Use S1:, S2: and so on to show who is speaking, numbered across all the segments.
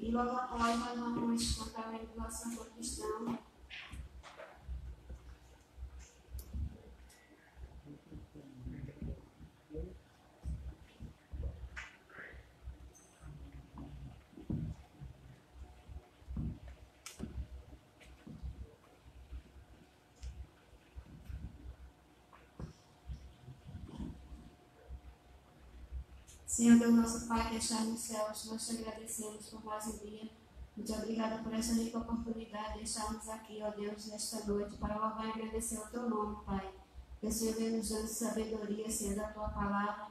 S1: E logo após nós vamos cantar a hino do nosso cantor cristão. Senhor Deus, nosso Pai que está nos céus, nós te agradecemos por mais um dia. Muito obrigada por essa rica oportunidade de estarmos aqui, ó Deus, nesta noite, para louvar e agradecer o teu nome, Pai. Que o Senhor venha nos dando sabedoria, Senhor, da tua palavra.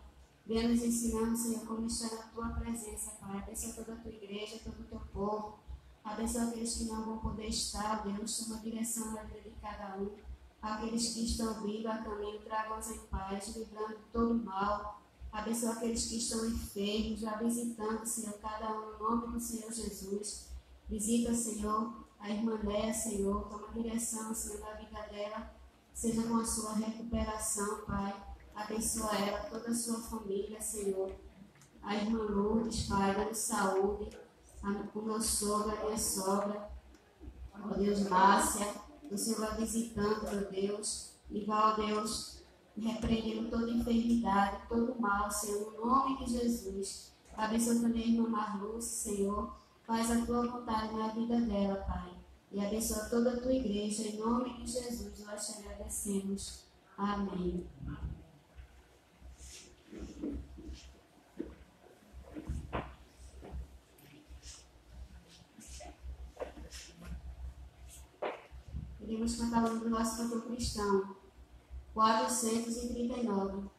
S1: Venha nos ensinando, Senhor, como estar na tua presença, Pai. Abençoa toda a tua igreja, todo o teu povo. Abençoa aqueles que não vão poder estar, Deus, toma direção na vida de cada um. Aqueles que estão vindo a caminho, tragam-os em paz, livrando de todo mal. Abençoa aqueles que estão enfermos, já visitando, Senhor, cada um no nome do Senhor Jesus. Visita, Senhor, a irmã Léa, Senhor, toma direção, Senhor, na vida dela, seja com a sua recuperação, Pai. Abençoa ela, toda a sua família, Senhor. A irmã Lourdes, Pai, dando saúde, o meu sogro, a minha sogra, ó Deus, Márcia, o Senhor vai visitando, meu Deus, e vai, ó Deus, repreendendo toda enfermidade, todo mal, Senhor, no nome de Jesus. Abençoa também a irmã Marluce, Senhor. Faz a tua vontade na vida dela, Pai. E abençoa toda a tua igreja, em nome de Jesus, nós te agradecemos. Amém. Iremos cantar o hino do nosso cantor cristão. 439.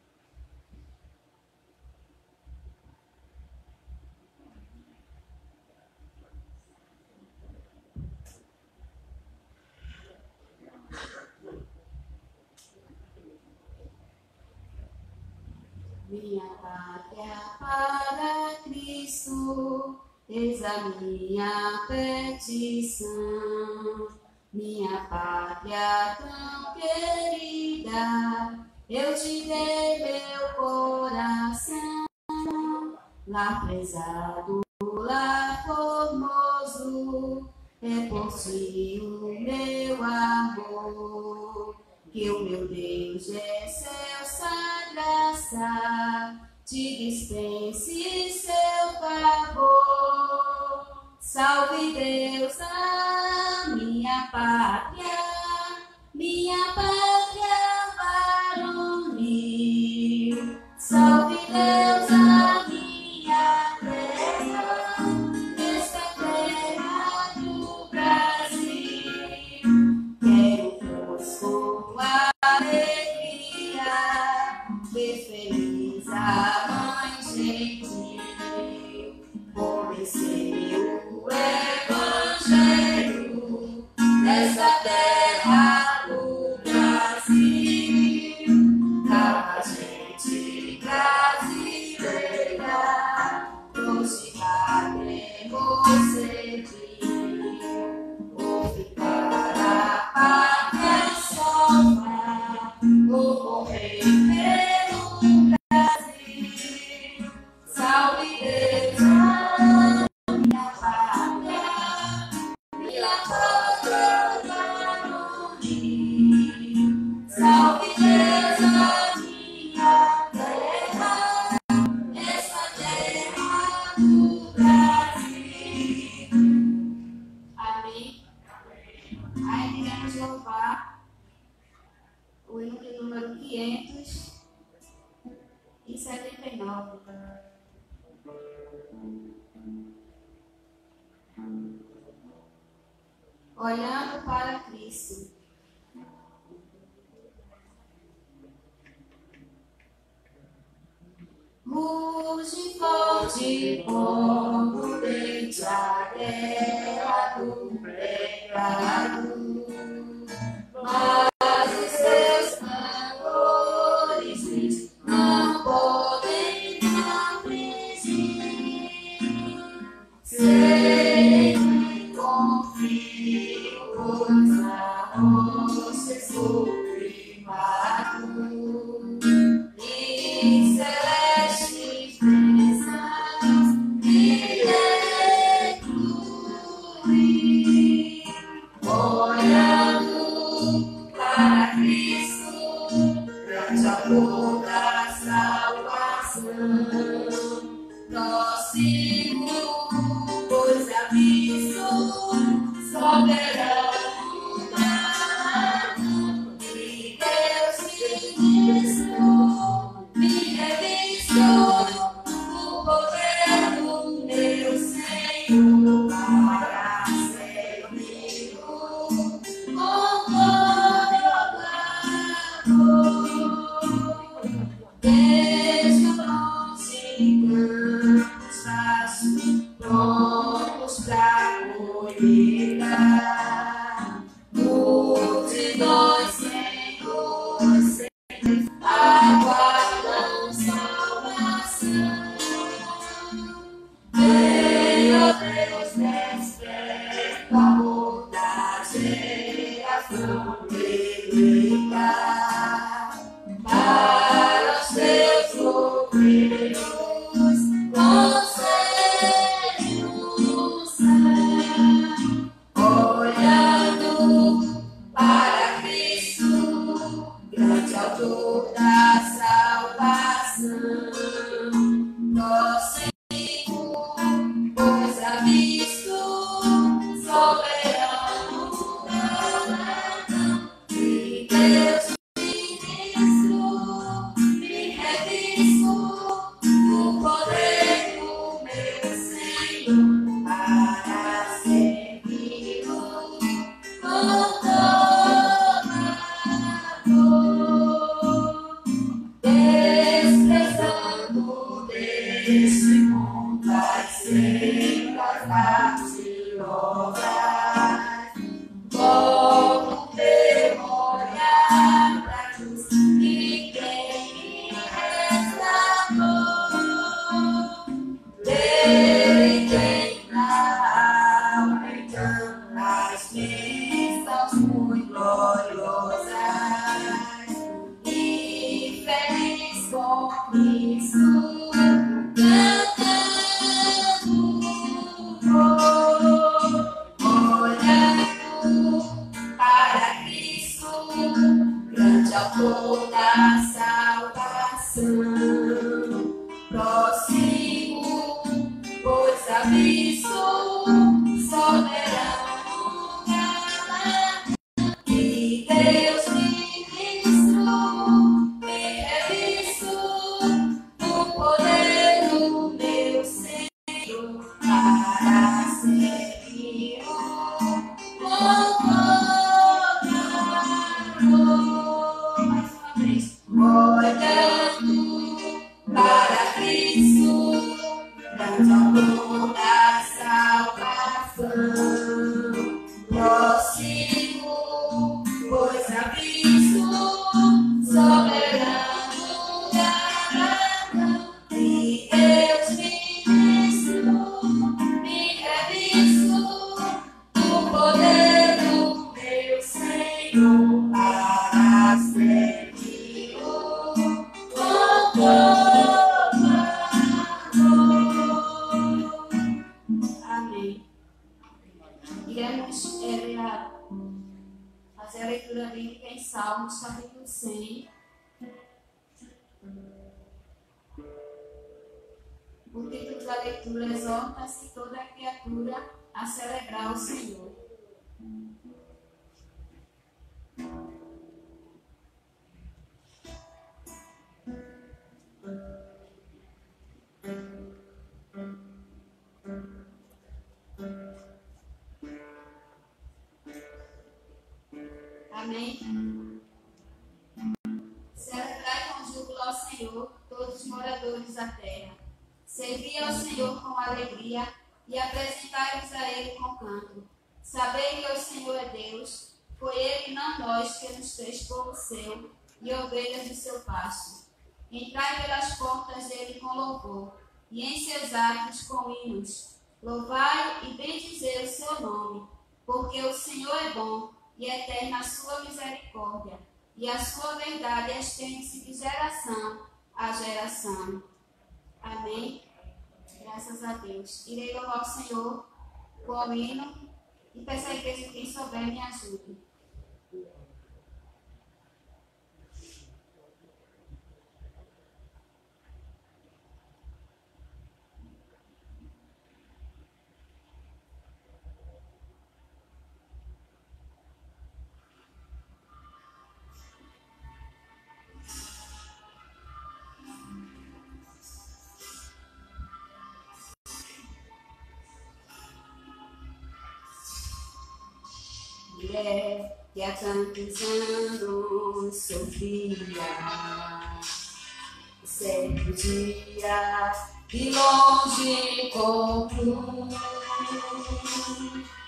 S1: Minha pátria para Cristo, eis a minha petição. Minha pátria tão querida, eu te dei meu coração. Lá prezado, lá formoso, é por ti o meu amor. Que o meu Deus excelsa graça te dispense seu favor. Salve Deus a minha pátria varonil. Salve Deus a minha terra, esta terra do Brasil. Quero pois com alegria ver feliz a mãe gentil. Comecei o Evangelho nessa terra do Brasil. A gente brasileira hoje queremos servir. Ou ficar a pátria sofra, ou morrer pelo Brasil. Salve Deus a minha pátria varonil. Salve Deus a minha terra, essa terra do Brasil. Amém. Aí iremos louvar o hino de número 579. Olhando para Cristo. Ruge forte como desde a guerra do pecado, mas os seus cantores não podem afligir. Sei que confio, pois na rocha sou firmado, e celestes bênçãos me levo. Próximo, pois aviso, soberano, e Deus ministro, me revistou o poder do meu Senhor para servir com todo amor. Desde longe campos vastos, prontos pra colheita, multidões Senhor, aguardam salvação. Venha Deus, desperta o amor da geração eleita para os teus obreiros, concede unção, olhando para Cristo, grande autor da salvação. Próximo, pois avisto, soberano, galardão, e Deus ministro, me revisto o poder do meu Senhor para servir-o com toda amor. Desprezando deste mundo as secas das obras, como teu olhar pra cruz, e quem me resgatou, dele tem na alma então as bênçãos muito gloriosas, e feliz com Cristo, cantando olhando para Cristo, grande autor da salvação. Próximo, pois aviso, soberano, galardão, e Deus ministro, me revisto do poder do meu Senhor para servir com toda amor. Mais uma vez, olhando para Cristo, grande autor da salvação. Próximo, pois aviso, soberano, galardão, e Deus ministro, me revisto do poder do meu Senhor para servir-o com todo amor. Amém. Iremos fazer a leitura bíblica em Salmos, capítulo 100. O título da leitura: exorta-se toda criatura a celebrar o Senhor. Amém? Celebrai com júbilo ao Senhor todos os moradores da terra. Servi ao Senhor com alegria e apresentai-vos a Ele com canto. Sabei que o Senhor é Deus, foi Ele, não nós, que nos fez povo seu e ovelhas do seu pasto. Entrai pelas portas dele com louvor e em seus átrios com hinos. Louvai e bendizei o seu nome, porque o Senhor é bom e eterna a sua misericórdia, e a sua verdade estende-se de geração a geração. Amém? Graças a Deus. Irei louvar o Senhor com o hino e peço à igreja, quem souber, me ajude. mulher que há tantos anos sofria. Certo dia, de longe concluí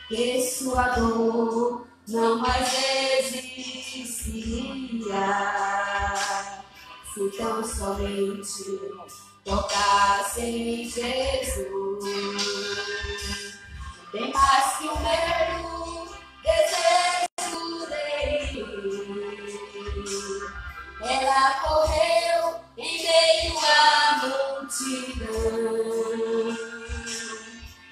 S1: que sua dor não mais existiria. Se tão somente tocasse em Jesus, tem mais que um mero desejo dele. Ela correu em meio à multidão,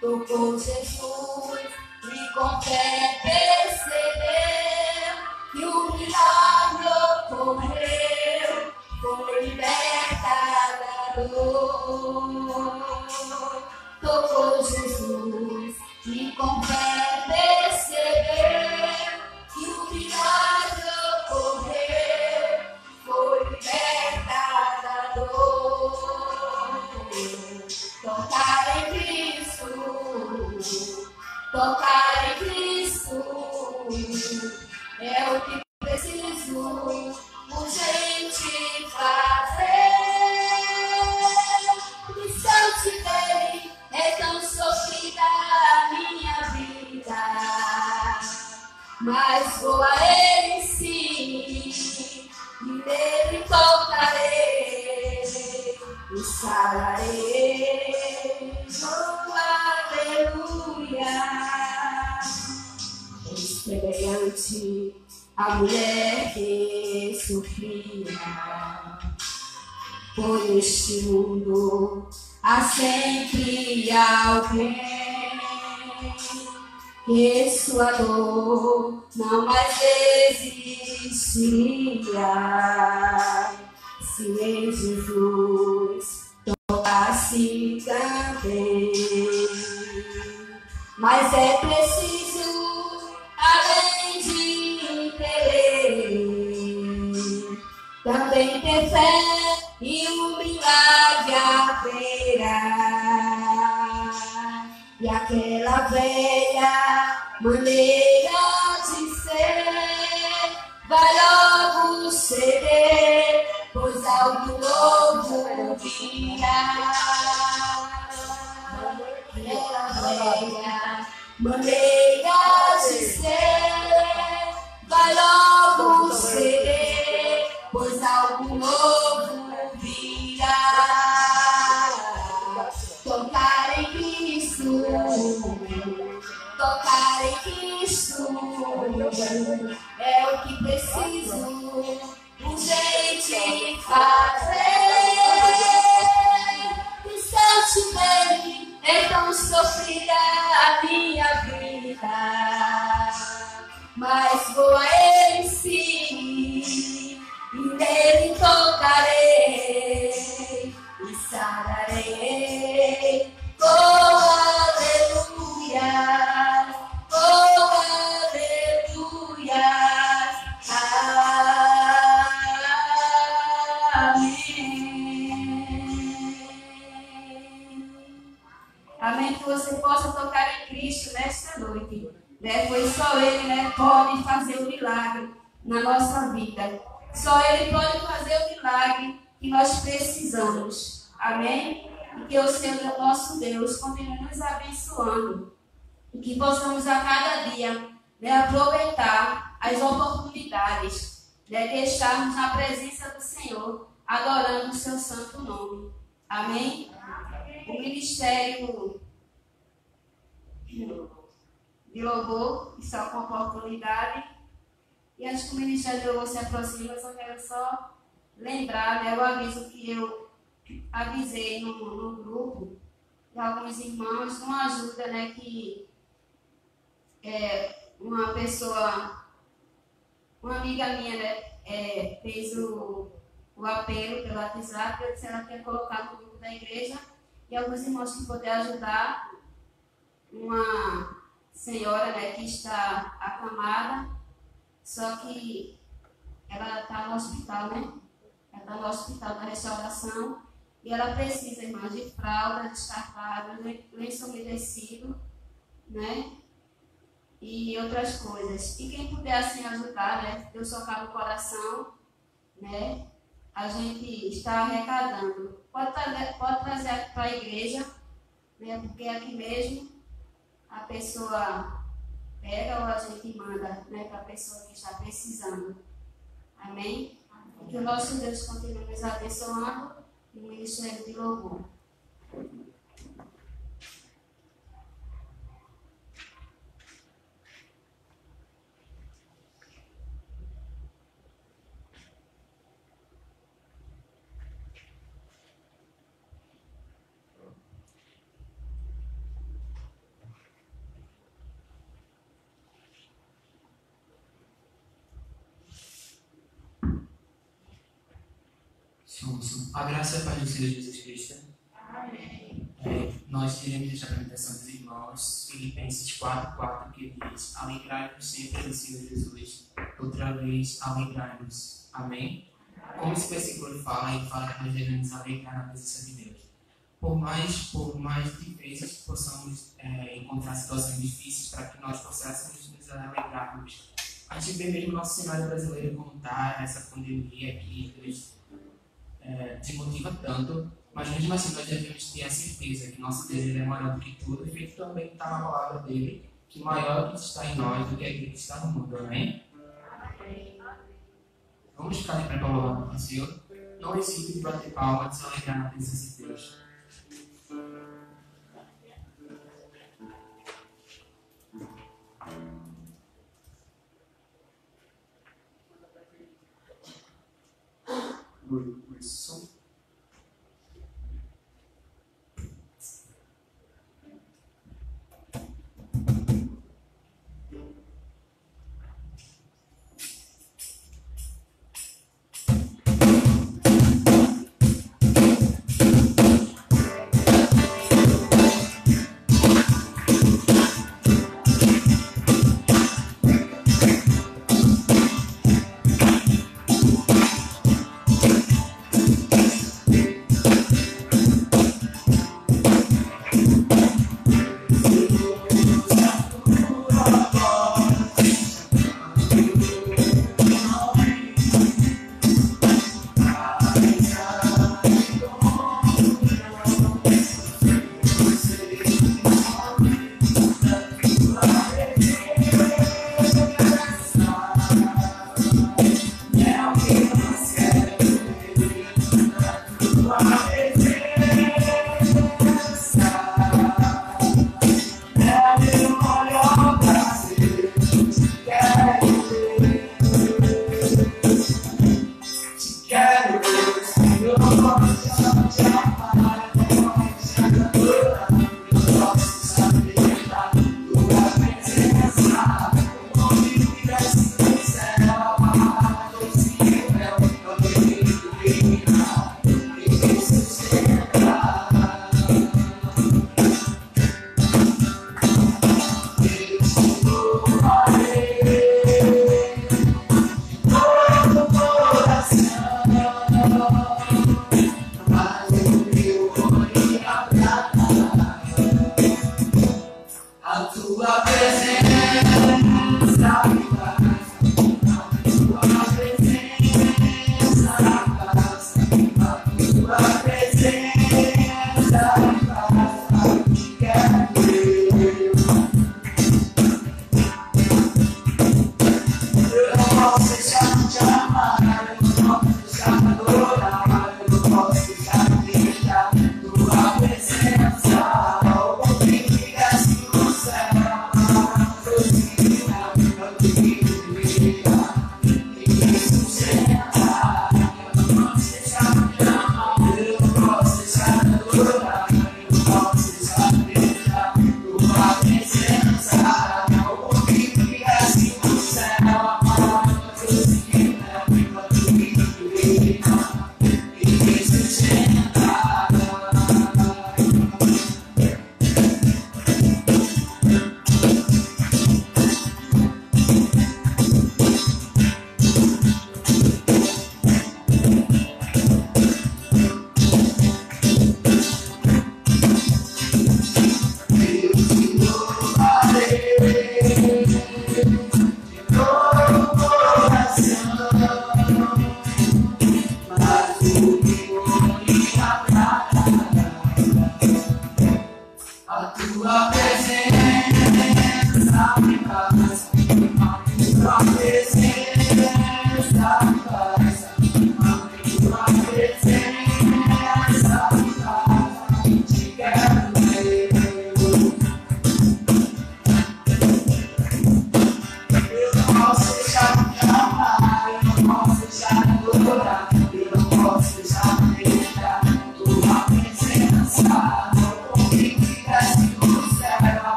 S1: tocou Jesus e com fé percebeu que o milagre ocorreu, foi liberta da dor. Tocou Jesus e com fé percebeu que o milagre ocorreu, foi liberta da dor. Tocar em Cristo, tocar em Cristo, é o que preciso urgente fazer. Distante dele é tão sofrida a minha vida, mas vou a ele sim, e nele tocarei e sararei. Oh, aleluia. Semelhante a mulher que sofria, por este mundo há sempre alguém que sua dor não mais existiria. Se em Jesus tocasse também, mas é preciso, além de querer, também ter fé e um milagre haverá. E aquela velha maneira de ser vai logo ceder, pois algo novo virá. Aquela velha maneira de ser vai logo ceder, pois algo novo virá. Tocar em Cristo, tocar em Cristo, é o que preciso urgente fazer. Distante dele é tão sofrida a minha vida, mas vou a ele sim, e nele tocarei e sararei. Oh, aleluia, oh, aleluia, amém. Amém, que você possa tocar em Cristo nesta noite, né? Pois só Ele, pode fazer o milagre na nossa vida. Só Ele pode fazer o milagre que nós precisamos. Amém? E que o Senhor, nosso Deus, continue nos abençoando. E que possamos a cada dia, aproveitar as oportunidades, de estarmos na presença do Senhor, adorando o seu santo nome. Amém? O ministério de louvor está com a oportunidade. E antes que o ministério de louvor se aproxime, eu só quero lembrar, o aviso que eu avisei no grupo de alguns irmãos, uma ajuda, que uma pessoa, uma amiga minha, fez o apelo pelo WhatsApp. Eu disse ela quer colocar no grupo da igreja, e alguns irmãos que poderem ajudar uma senhora, que está acamada, só que ela está no hospital, Ela está no hospital da restauração, e ela precisa, irmãos, de fralda descartável, lenço umedecido, e outras coisas. E quem puder assim ajudar, né, Deus tocar no coração, né, a gente está arrecadando. Pode trazer aqui para a igreja, né, porque aqui mesmo a pessoa pega ou a gente manda, né, para a pessoa que está precisando. Amém? Que o nosso Deus continue nos abençoando no ministério de louvor.
S2: A graça e a paz do Senhor Jesus Cristo. Amém. Nós iremos deixar a apresentação dos irmãos, Filipenses 4:4, que diz: alegrai-vos sempre no Senhor Jesus, outra vez alegrai-vos. Amém? Como esse versículo fala, ele fala que nós devemos nos alegrar na presença de Deus. Por mais vezes que possamos encontrar situações difíceis para que nós possássemos nos alegrarmos. A gente vê mesmo o nosso cenário brasileiro como está, essa pandemia que Deus desmotiva tanto, mas mesmo assim nós devemos ter a certeza que nosso Deus ele é maior do que tudo, e feito também está na palavra dele, que maior é o que está em nós do que aquele que está no mundo. Amém? Vamos ficar de pé para louvar o Senhor. Não hesite de bater palma, de se alegrar na presença de Deus. Som.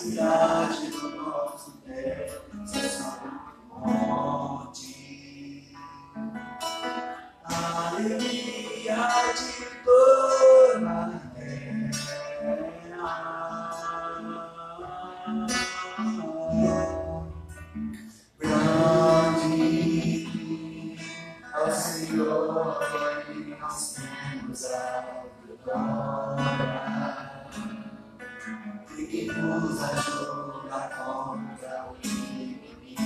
S3: cidade do nosso Deus é sobre o monte. Alegria de toda a terra. Grande é o Senhor e nós temos a glória. E que nos ajuda contra o inimigo.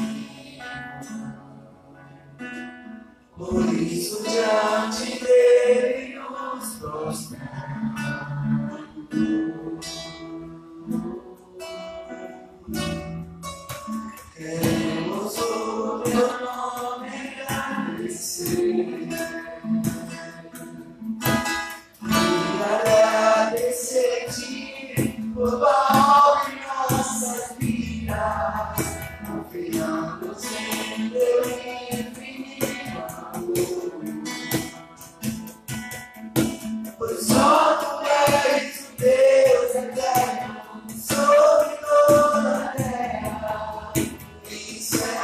S3: Por isso diante dele nos prostramos. Queremos o teu nome agradecer. E agradecer-te por tudo em nossas vidas, confiamos em teu infinito amor. Pois só tu és o Deus eterno sobre toda a terra e céu.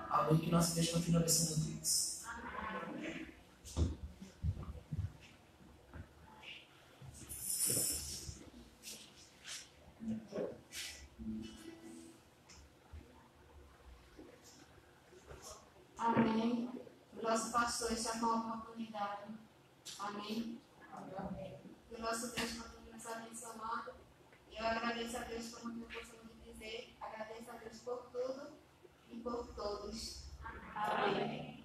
S2: Amém, que nosso Deus continue abençoando Deus.
S1: Amém. O nosso pastor está com a oportunidade. Amém. Que o nosso Deus continue nos abençoando. E eu agradeço a Deus por muito que eu costumo dizer. Agradeço a Deus por tudo e por todos. Amém.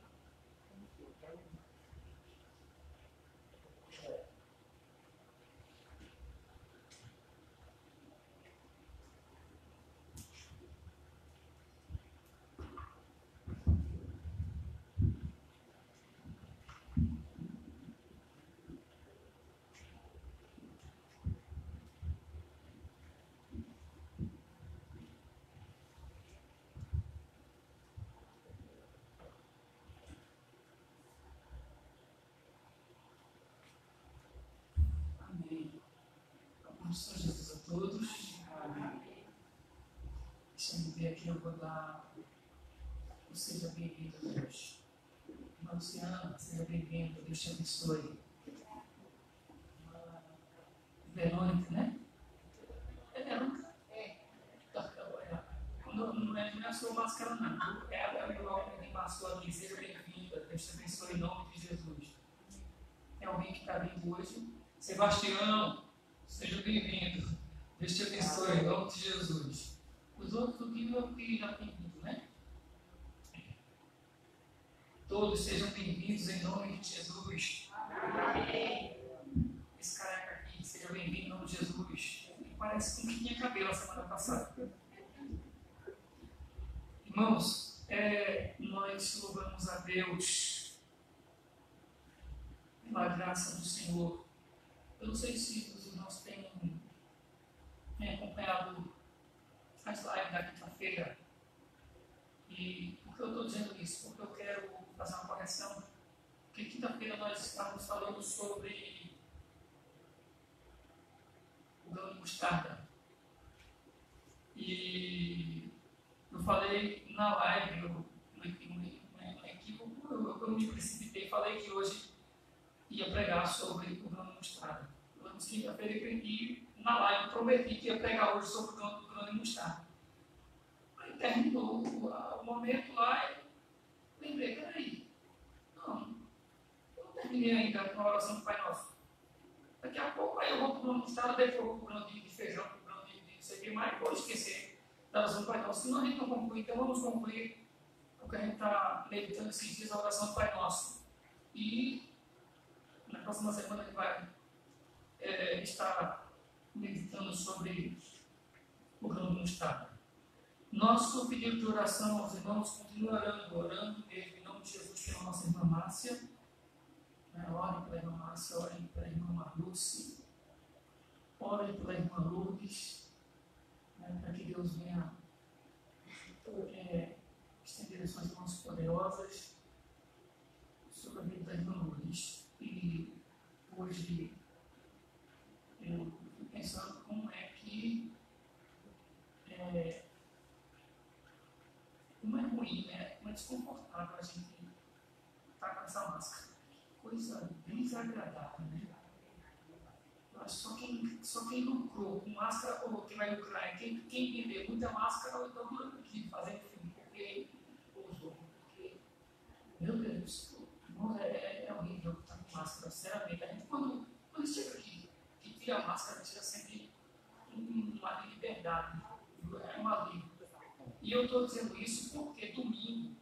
S4: ver aqui, eu vou dar o seja bem-vindo a Deus. Irmã Luciana, seja bem-vindo, Deus te abençoe. Verônica, né? É Verônica? É. Não é a sua máscara, não. É igual que passou aqui, seja bem-vinda, Deus te abençoe em nome de Jesus. Tem alguém que está vindo hoje? Sebastião, seja bem-vindo. Deus te abençoe em nome de Jesus. Os outros aqui eu que já tem vindo, né? Todos sejam bem-vindos em nome de Jesus. Amém. Esse careca aqui, seja bem-vindo em nome de Jesus. Ele parece com que tinha cabelo a semana passada. Irmãos, nós louvamos a Deus pela graça do Senhor. Eu não sei se os irmãos têm acompanhado as lives da quinta-feira. E por que eu estou dizendo isso? Porque eu quero fazer uma correção. Porque quinta-feira nós estávamos falando sobre o grão de mostarda. E eu falei na live, eu me precipitei, falei que hoje ia pregar sobre o grão de mostarda. Falamos quinta-feira e na live prometi que ia pregar hoje sobre o grão de mostarda. Aí terminou o momento lá e lembrei, peraí, não, eu não terminei ainda com a oração do Pai Nosso. Daqui a pouco aí eu vou para o grão de mostarda, depois eu vou para o grão de feijão, para o grão de não sei o que mais, vou esquecer da oração do Pai Nosso. Senão a gente não conclui, então vamos concluir o que a gente está meditando esses dias, a oração do Pai Nosso. E na próxima semana a gente vai estar meditando sobre o grão de mostarda. Nosso pedido de oração aos irmãos continua orando mesmo, em nome de Jesus, pela nossa irmã Márcia. Orem pela irmã Márcia, orem pela irmã Marluce, orem pela irmã Lourdes, para que Deus venha estender as suas mãos poderosas sobre a vida da irmã Lourdes. E hoje eu fico pensando como é que como é ruim, né? Como é desconfortável a gente estar com essa máscara. Coisa bem desagradável, né? Só quem lucrou com máscara, ou quem vai lucrar, quem vender muita máscara, ou então aqui fazendo filme, porque usou. Porque, meu Deus, é horrível estar com máscara, sinceramente. A gente, quando chega aqui, que tira a máscara, tira sempre uma liberdade, é um alívio. E eu estou dizendo isso porque domingo,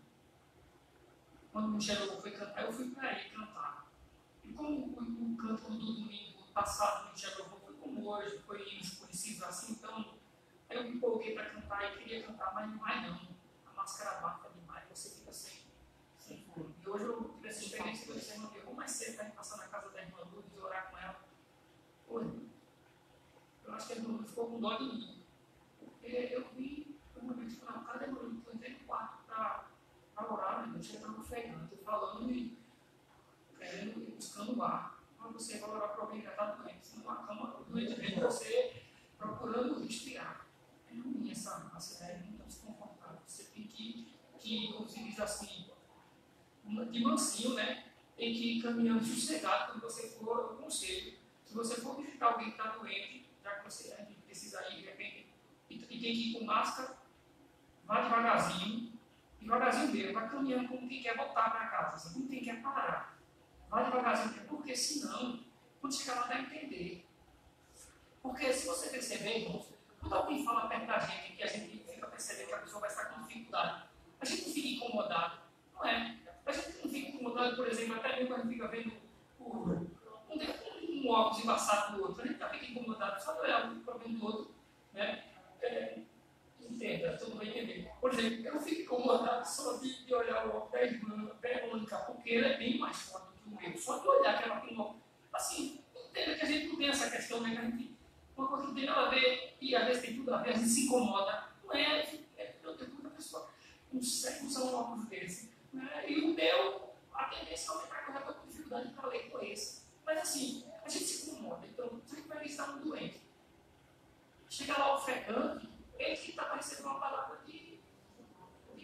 S4: quando o Michel foi cantar, eu fui para ele cantar. E como o canto do domingo passado no Michel foi como hoje, foi escurecido assim, então eu me empolguei para cantar e queria cantar, mas não vai não. A máscara abafa demais, você fica sem fome. E hoje eu tive essa experiência que eu disse, irmão, eu vou mais cedo para ir passar na casa da irmã Lourdes e orar com ela. Hoje, eu acho que a irmã Lourdes ficou com dó de mim. Porque eu vi uma vez que o cara demorou, eu entrei no quarto para orar, né? Eu tinha estado ofegante, falando e querendo, buscando o ar. Quando você vai orar para alguém que está doente, você não acalma o doente vem você procurando respirar. É ruim essa é muito desconfortável. Você tem que como se diz assim, de mansinho, né? Tem que ir caminhando sossegado quando você for, eu aconselho. Se você for visitar alguém que está doente, já que você precisa ir de repente, e tem que ir com máscara, vá devagarzinho mesmo, vai caminhando como quem quer voltar para casa, assim, como quem quer parar. Vai devagarzinho, porque senão, quando chegar lá, vai entender. Porque se você perceber, irmãos, quando alguém fala perto da gente, que a gente fica percebendo que a pessoa vai estar com dificuldade, a gente não fica incomodado, não é? A gente não fica incomodado, por exemplo, até mesmo quando fica vendo um óculos embaçado do outro, a gente não fica incomodado só de olhar o problema do outro, né? Entenda, todo mundo vai entender. Por exemplo, eu não fico incomodado só de olhar o óculos da irmã Verônica, porque ele é bem mais forte do que o meu. Só de olhar que ela tem um óculos. Assim, entenda que a gente não tem essa questão, né? Que a gente, uma coisa que tem nada a ver, e às vezes tem tudo a ver, a gente se incomoda. Não é, eu tenho muita pessoa, não são óculos desse. Né? E o meu, a tendência é aumentar, que eu já estou com dificuldade para ler com esse. Mas assim, a gente se incomoda. Então, você vai visitar um doente. Chega lá ofegante, ele que está parecendo uma palavra de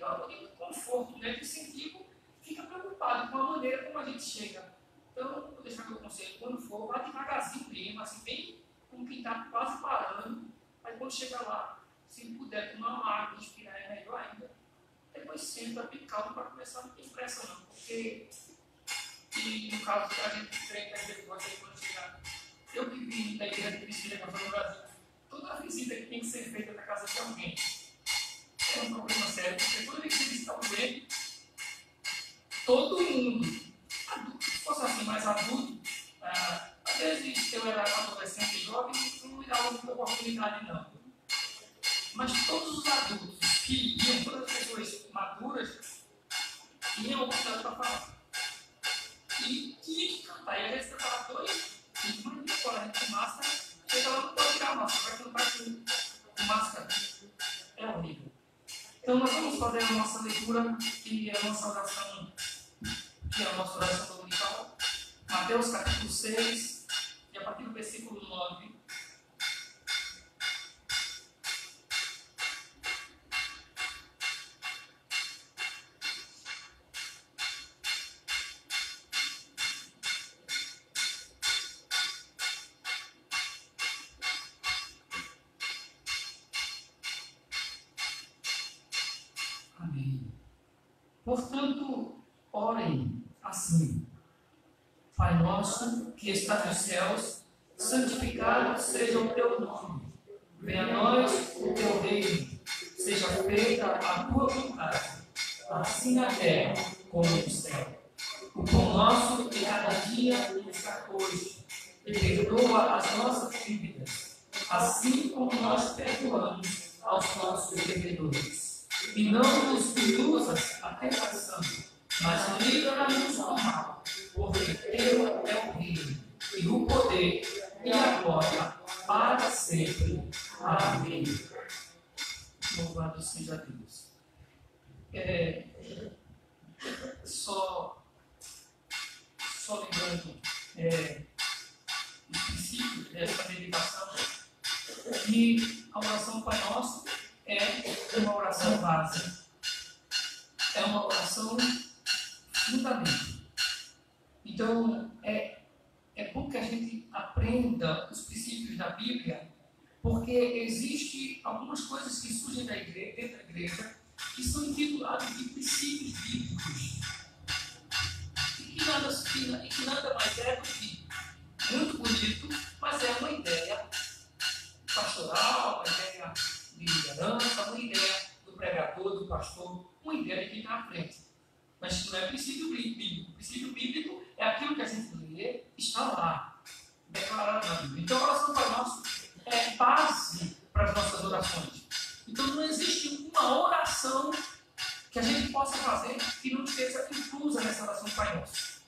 S4: eu digo conforto, né? Que sentido fica preocupado com a maneira como a gente chega. Então, vou deixar meu conselho, quando for, vá devagarzinho mesmo, assim, bem com quem está quase parando. Aí quando chegar lá, se puder tomar uma água, inspirar, é melhor ainda. Depois senta bem calmo para começar, não tem pressa não, porque e no caso a gente treina a igreja, quando chegar. Eu que vim da igreja de Cristina, que no Brasil, toda a visita que tem que ser feita na casa de alguém é um problema sério, porque toda vez que visita alguém, todo mundo, adulto, se fosse assim mais adulto, às vezes eu era adolescente e jovem, não me dava muita oportunidade não. Mas todos os adultos que iam, todas as pessoas maduras, tinham a oportunidade para falar. E tinha que cantar. E às vezes cantava dois, e imagina agora, a gente com máscara, chega lá, não pode tirar a máscara, vai cantar com máscara. É horrível. Então nós vamos fazer a nossa leitura, que é a nossa oração, que é a nossa oração dominical. Mateus capítulo 6, e a partir do versículo 9. Portanto, orem assim: Pai nosso que está nos céus, santificado seja o teu nome. Venha a nós o teu reino. Seja feita a tua vontade, assim na terra como no céu. O pão nosso de cada dia nos dá hoje. E perdoa as nossas dívidas, assim como nós perdoamos aos nossos devedores. E não nos induzas à tentação, mas livra-nos do mal, porque teu é o reino, e o poder, e a glória, para sempre. Amém. Louvado seja Deus. Só lembrando os princípios dessa meditação, que a oração Pai Nosso é uma oração base, é uma oração fundamental. Então, é bom que a gente aprenda os princípios da Bíblia, porque existem algumas coisas que surgem dentro da igreja que são intituladas de princípios bíblicos, e que nada mais é do que muito bonito, mas é uma ideia pastoral, uma ideia de liderança, uma ideia do pregador, do pastor, uma ideia de quem está à frente. Mas isso não é princípio bíblico. O princípio bíblico é aquilo que a gente lê, está lá, declarado na Bíblia. Então, a oração Pai Nosso é base para as nossas orações. Então, não existe uma oração que a gente possa fazer que não esteja inclusa nessa oração Pai Nosso.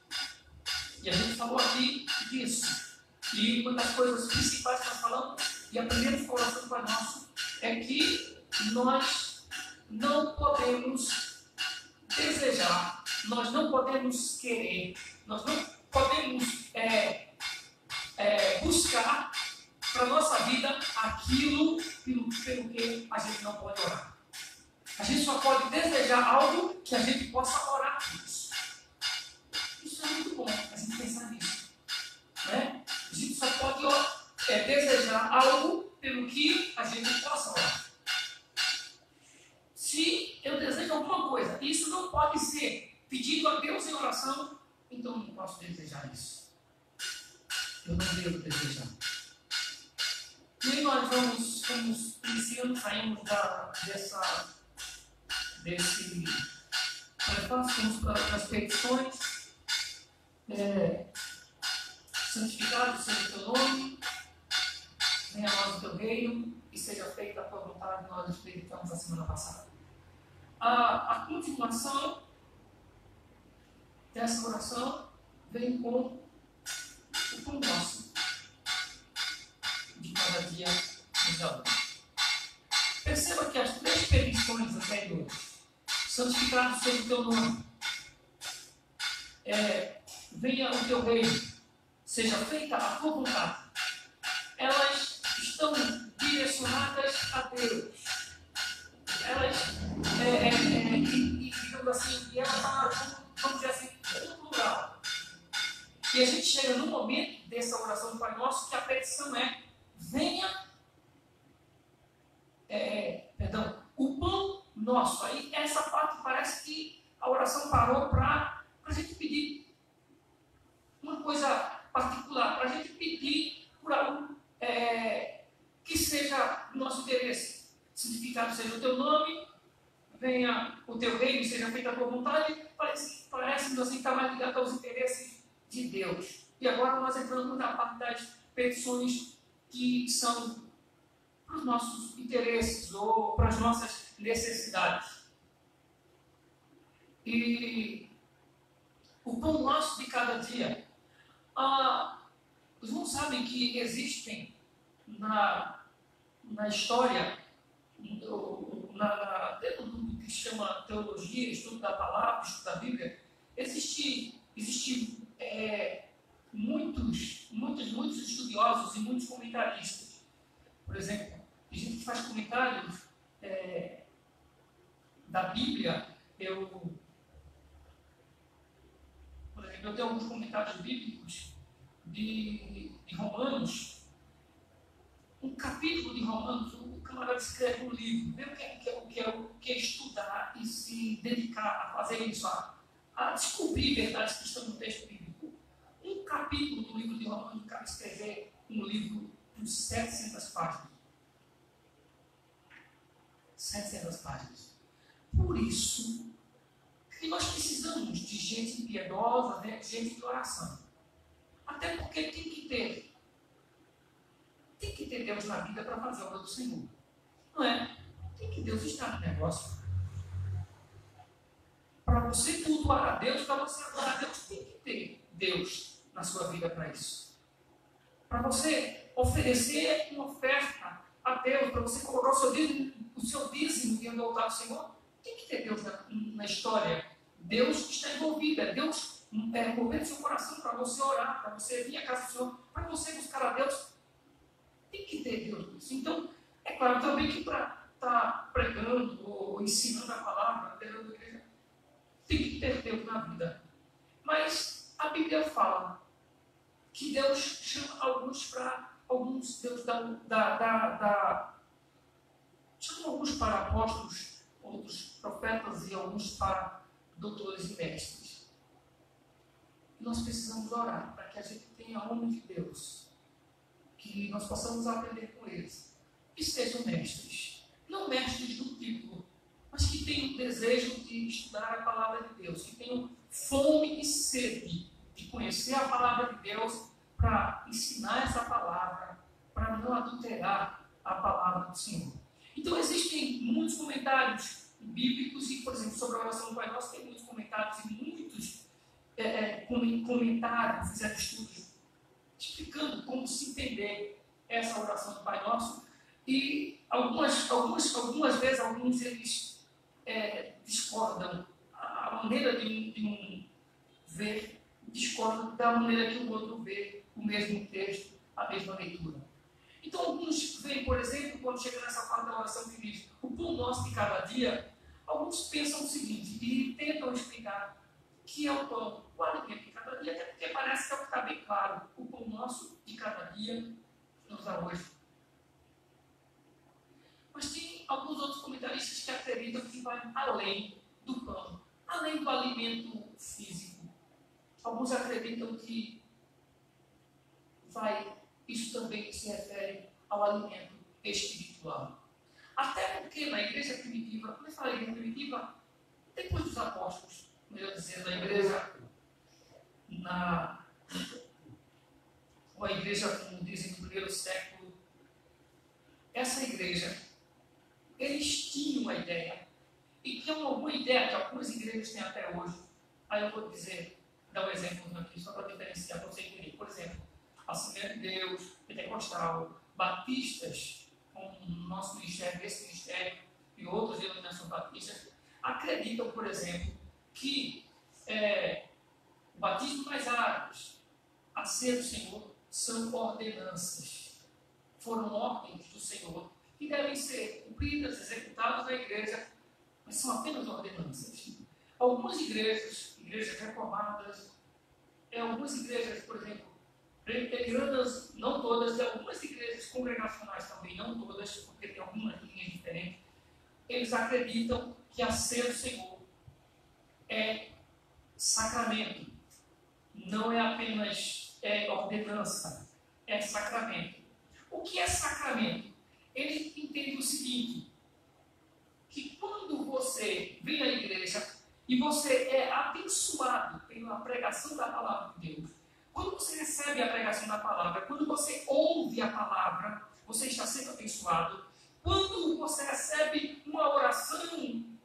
S4: E a gente falou aqui disso. E uma das coisas principais que nós falamos, e a primeira oração Pai Nosso, é que nós não podemos desejar, nós não podemos querer, nós não podemos buscar para a nossa vida aquilo pelo que a gente não pode orar. A gente só pode desejar algo que a gente possa orar por isso. Isso é muito bom, a gente pensar nisso. Né? A gente só pode desejar algo pelo que a gente possa orar. Se eu desejo alguma coisa, isso não pode ser pedido a Deus em oração, então eu não posso desejar isso. Eu não devo desejar. E aí nós vamos iniciando, saímos desse prefácio, vamos para as petições. Santificado seja o teu nome, venha a nós o teu reino, e seja feita a tua vontade, nós explicamos a semana passada. A continuação dessa oração vem com o pão nosso de cada dia nos dá hoje. Perceba que as três petições anteriores, santificado seja o teu nome, venha o teu reino, seja feita a tua vontade, elas estão direcionadas a Deus. Elas nosso. Aí essa parte parece que a oração parou para a gente pedir uma coisa particular, para a gente pedir por algo que seja do nosso interesse. Santificado seja o teu nome, venha o teu reino, seja feita a tua vontade. Parece que assim está mais ligado aos interesses de Deus. E agora nós entramos na parte das petições que são para os nossos interesses ou para as nossas necessidades. E o pão nosso de cada dia. Os irmãos sabem que existem na história, dentro do que se chama teologia, estudo da palavra, estudo da Bíblia, existe muitos estudiosos e muitos comentaristas. Por exemplo, tem gente que faz comentários da Bíblia. Por exemplo, eu tenho alguns comentários bíblicos de Romanos. Um capítulo de Romanos, o camarada escreve um livro, vê o que é estudar e se dedicar a fazer isso, a descobrir verdades que estão no texto bíblico. Um capítulo do livro de Romanos, o cara escrever um livro com 700 páginas. 700 páginas. Por isso que nós precisamos de gente piedosa, né? Gente de oração. Até porque tem que ter Deus na vida para fazer a obra do Senhor. Não é? Tem que Deus estar no negócio. Para você cultuar a Deus, para você adorar a Deus, tem que ter Deus na sua vida para isso. Para você oferecer uma oferta a Deus, para você colocar o seu dízimo e voltar ao Senhor, tem que ter Deus na história. Deus está envolvido, é Deus movendo seu coração para você orar, para você vir à casa do Senhor, para você buscar a Deus. Tem que ter Deus nisso. Então, é claro também que para estar pregando ou ensinando a palavra, liderando a igreja, tem que ter Deus na vida. Mas a Bíblia fala que Deus chama alguns Deus chama alguns para apóstolos, outros profetas e alguns para doutores e mestres. E nós precisamos orar para que a gente tenha homens de Deus, que nós possamos aprender com eles, que sejam mestres, não mestres do título, mas que tenham desejo de estudar a palavra de Deus, que tenham fome e sede de conhecer a palavra de Deus, para ensinar essa palavra, para não adulterar a palavra do Senhor. Então existem muitos comentários bíblicos e, por exemplo, sobre a oração do Pai Nosso, tem muitos comentários e muitos comentários, fizeram estudos explicando como se entender essa oração do Pai Nosso. E algumas vezes, alguns eles discordam. A maneira de um ver discordam da maneira que o outro vê o mesmo texto, a mesma leitura. Então, alguns veem, por exemplo, quando chega nessa parte da oração que diz o pão nosso de cada dia, alguns pensam o seguinte e tentam explicar que é o pão, o alimento de cada dia, até porque parece que é o que está bem claro. O pão nosso de cada dia nos dá hoje. Mas tem alguns outros comentaristas que acreditam que vai além do pão, além do alimento físico. Alguns acreditam que isso também se refere ao alimento espiritual. Até porque na igreja primitiva, quando eu falo igreja primitiva, depois dos apóstolos, melhor dizendo, a igreja, como dizem, no primeiro século, essa igreja, eles tinham uma ideia, e tinham alguma ideia que algumas igrejas têm até hoje. Aí eu vou dar um exemplo aqui, só para diferenciar, para você entender. Por exemplo, Assembleia de Deus, Pentecostal, Batistas, como o nosso ministério, esse ministério e outras denominações batistas, acreditam, por exemplo, que o batismo nas águas, a ceia do Senhor, são ordenanças. Foram ordens do Senhor que devem ser cumpridas, executadas na igreja, mas são apenas ordenanças. Algumas igrejas reformadas, algumas igrejas, por exemplo, presbiterianas, não todas, e algumas igrejas congregacionais também, não todas, porque tem algumas linhas diferentes, eles acreditam que a ceia do Senhor é sacramento. Não é apenas ordenança, é sacramento. O que é sacramento? Ele entende o seguinte, que quando você vem à igreja e você é abençoado pela pregação da palavra de Deus, quando você recebe a pregação da palavra, quando você ouve a palavra, você está sendo abençoado. Quando você recebe uma oração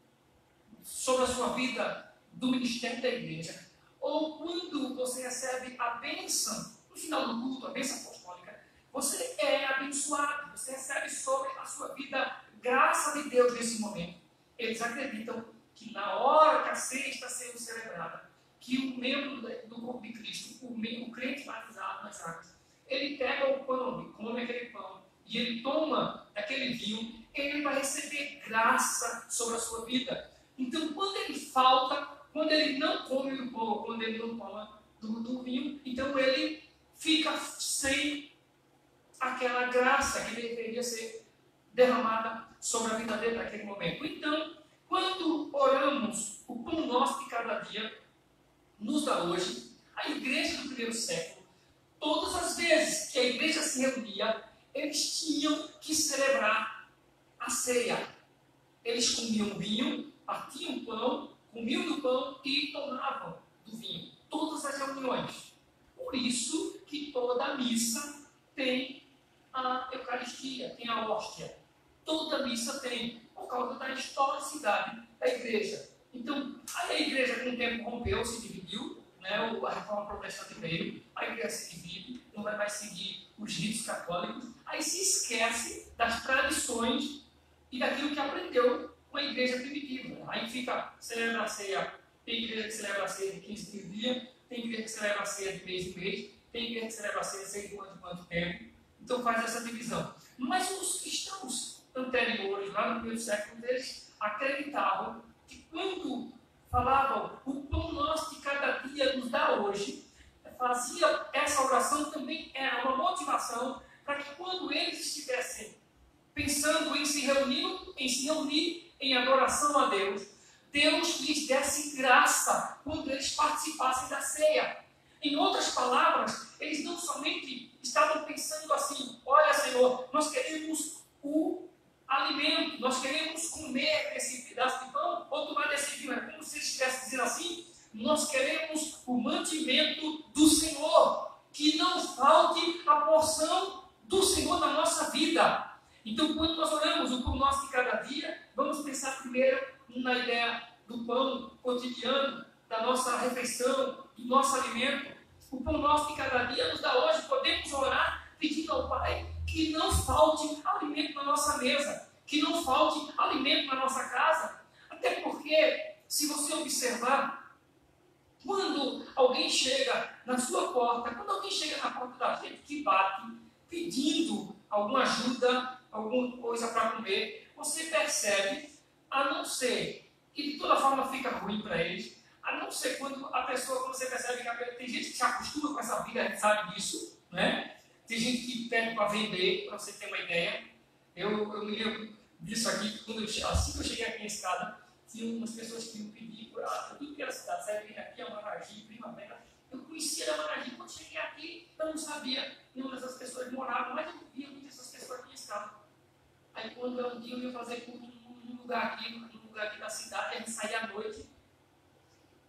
S4: sobre a sua vida do ministério da igreja, ou quando você recebe a bênção no final do culto, a bênção apostólica, você é abençoado, você recebe sobre a sua vida graça de Deus nesse momento. Eles acreditam que na hora que a ceia está sendo celebrada, que o membro do corpo de Cristo, o crente batizado nas águas, ele pega o pão, ele come aquele pão, e ele toma aquele vinho, ele vai receber graça sobre a sua vida. Então, quando ele falta, quando ele não come o pão, quando ele não toma do vinho, então ele fica sem aquela graça que deveria ser derramada sobre a vida dele naquele momento. Então, quando oramos o pão nosso de cada dia, nos dá hoje, a igreja do primeiro século, todas as vezes que a igreja se reunia, eles tinham que celebrar a ceia. Eles comiam vinho, partiam o pão, comiam do pão e tomavam do vinho. Todas as reuniões. Por isso que toda missa tem a Eucaristia, tem a hóstia. Toda missa tem, por causa da historicidade da igreja. Então, aí a igreja com o tempo rompeu, se dividiu, né? A reforma protestante veio, a igreja se divide, não vai mais seguir os ritos católicos, aí se esquece das tradições e daquilo que aprendeu com a igreja primitiva. Aí fica, celebra a ceia, tem igreja que celebra a ceia de 15 em dias, tem igreja que celebra a ceia de mês em mês, tem igreja que celebra a ceia sei de quanto tempo. Então faz essa divisão. Mas os cristãos anteriores, lá no primeiro século, eles acreditavam que quando falavam o pão nosso de cada dia nos dá hoje, fazia essa oração também era uma motivação para que quando eles estivessem pensando em se reunir em adoração a Deus, Deus lhes desse graça quando eles participassem da ceia. Em outras palavras, eles não somente estavam pensando assim, olha Senhor, nós queremos o alimento, nós queremos comer esse pedaço de pão ou tomar desse vinho. É como se eles estivessem dizendo assim, nós queremos o mantimento do Senhor, que não falte a porção do Senhor na nossa vida. Então, quando nós oramos o pão nosso de cada dia, vamos pensar primeiro na ideia do pão cotidiano, da nossa refeição, do nosso alimento. O pão nosso de cada dia nos dá hoje, podemos orar pedindo ao Pai que não falte alimento na nossa mesa, que não falte alimento na nossa casa. Até porque, se você observar, quando alguém chega na sua porta, quando alguém chega na porta da gente que bate, pedindo alguma ajuda, alguma coisa para comer, você percebe, a não ser, e de toda forma fica ruim para eles, a não ser quando a pessoa, quando você percebe que tem gente que se acostuma com essa vida, a gente sabe disso, né? Tem gente que pede para vender, para você ter uma ideia. Eu me lembro disso aqui, assim que eu cheguei aqui na escada, tinha umas pessoas que me pediam para tudo que era cidade, sabe? Aqui é Maragi, Primavera. Eu conhecia a Maragi, quando cheguei aqui, eu não sabia onde essas pessoas moravam, mas eu via muitas dessas pessoas aqui na escada. Aí quando um dia eu ia fazer culto num lugar aqui da cidade, a gente saía à noite,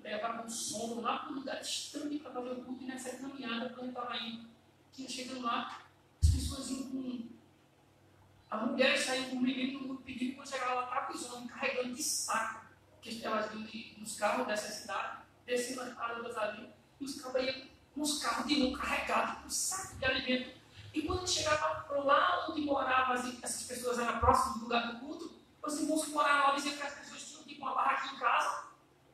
S4: levava um sono lá para um lugar distante para fazer o culto, e nessa caminhada, quando eu estava indo, tinha chegando lá, as pessoas iam com. A mulher saía com o menino pedindo, quando chegava lá, trapezando, carregando de saco, que elas iam nos carros dessa cidade, descendo as paradas ali, e os cabos iam com os carros de novo carregados, com um saco de alimento. E quando chegava lá onde moravam essas pessoas, era próximo do lugar do culto, os irmãos que moravam lá diziam que as pessoas tinham que ir com uma barraquinha em casa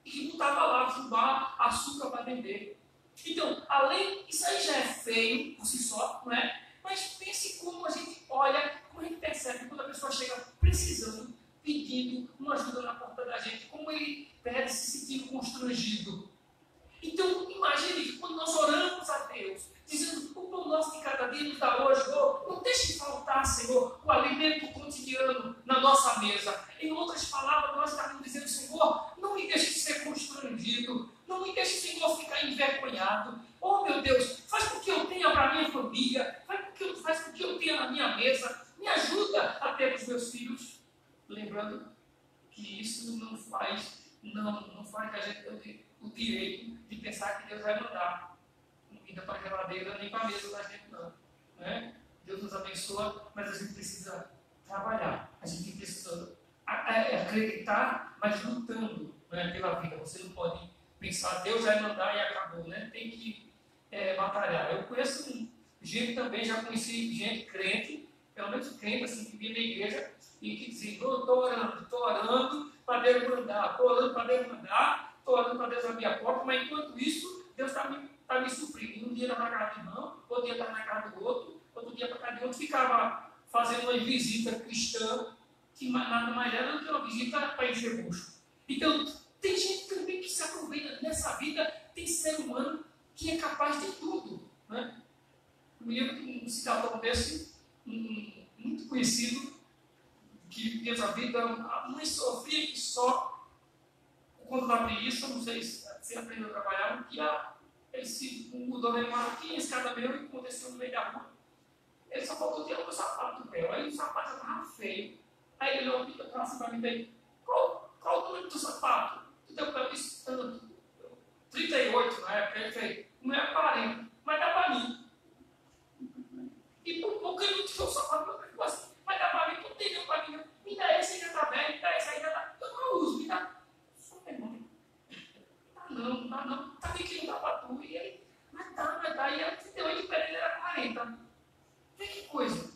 S4: e que não estava lá, fubá, açúcar para vender. Então, além, isso aí já é feio por si só, não é? Mas pense como a gente olha, como a gente percebe quando a pessoa chega precisando, pedindo uma ajuda na porta da gente, como ele pede se sentindo constrangido. Então, imagine que quando nós oramos a Deus, dizendo o pão nosso de cada dia nos dá hoje, não deixe de faltar, Senhor, o alimento cotidiano na nossa mesa. Em outras palavras, nós estamos dizendo, deixe o Senhor ficar envergonhado. Oh, meu Deus, faz com que eu tenha para a minha família, faz com que eu tenha na minha mesa, me ajuda a ter os meus filhos. Lembrando que isso não faz da gente ter o direito de pensar que Deus vai mandar comida para a geladeira nem para a mesa da gente, não. Né? Deus nos abençoa, mas a gente precisa trabalhar, a gente precisa acreditar, mas lutando, né, pela vida. Você não pode pensar, Deus vai mandar e acabou, né? Tem que batalhar. Eu conheço gente também, já conheci gente crente, pelo menos crente, assim, que vinha na igreja e que dizia, estou orando para Deus mandar, estou orando para Deus mandar, estou orando para Deus abrir a porta, mas enquanto isso, Deus está me suprindo. Um dia estava na casa de irmão, outro dia estava na casa do outro dia para casa de outro, ficava fazendo uma visita cristã, que nada mais era do que uma visita para encher bucho. Então, tem gente também que se aproveita nessa vida, tem ser humano que é capaz de tudo. Né? Eu me lembro de um cidadão desse, muito conhecido, que teve a vida, a mãe sofria que só, quando da preguiça, não sei se aprendeu a trabalhar, um dia ele se mudou na aqui, esse cara meu, e aconteceu no meio da rua. Ele só faltou tirar o meu sapato do pé, aí o sapato já estava feio. Aí ele olhou e falou assim para mim, bem, qual o número do sapato? Tu deu para mim tanto. 38 na época, ele fez, não é 40, mas dá para mim. E por pouco ele não tirou o sapato, eu falei assim, mas dá para mim, não tem nenhum para mim, não. Me dá esse aí já está velho, me dá esse aí já está. Eu não uso, me dá. Só pergunta. Não dá não. Tá bem que não dá para tu. E ele, mas dá. E era 38 e para ele era 40. Vê que coisa.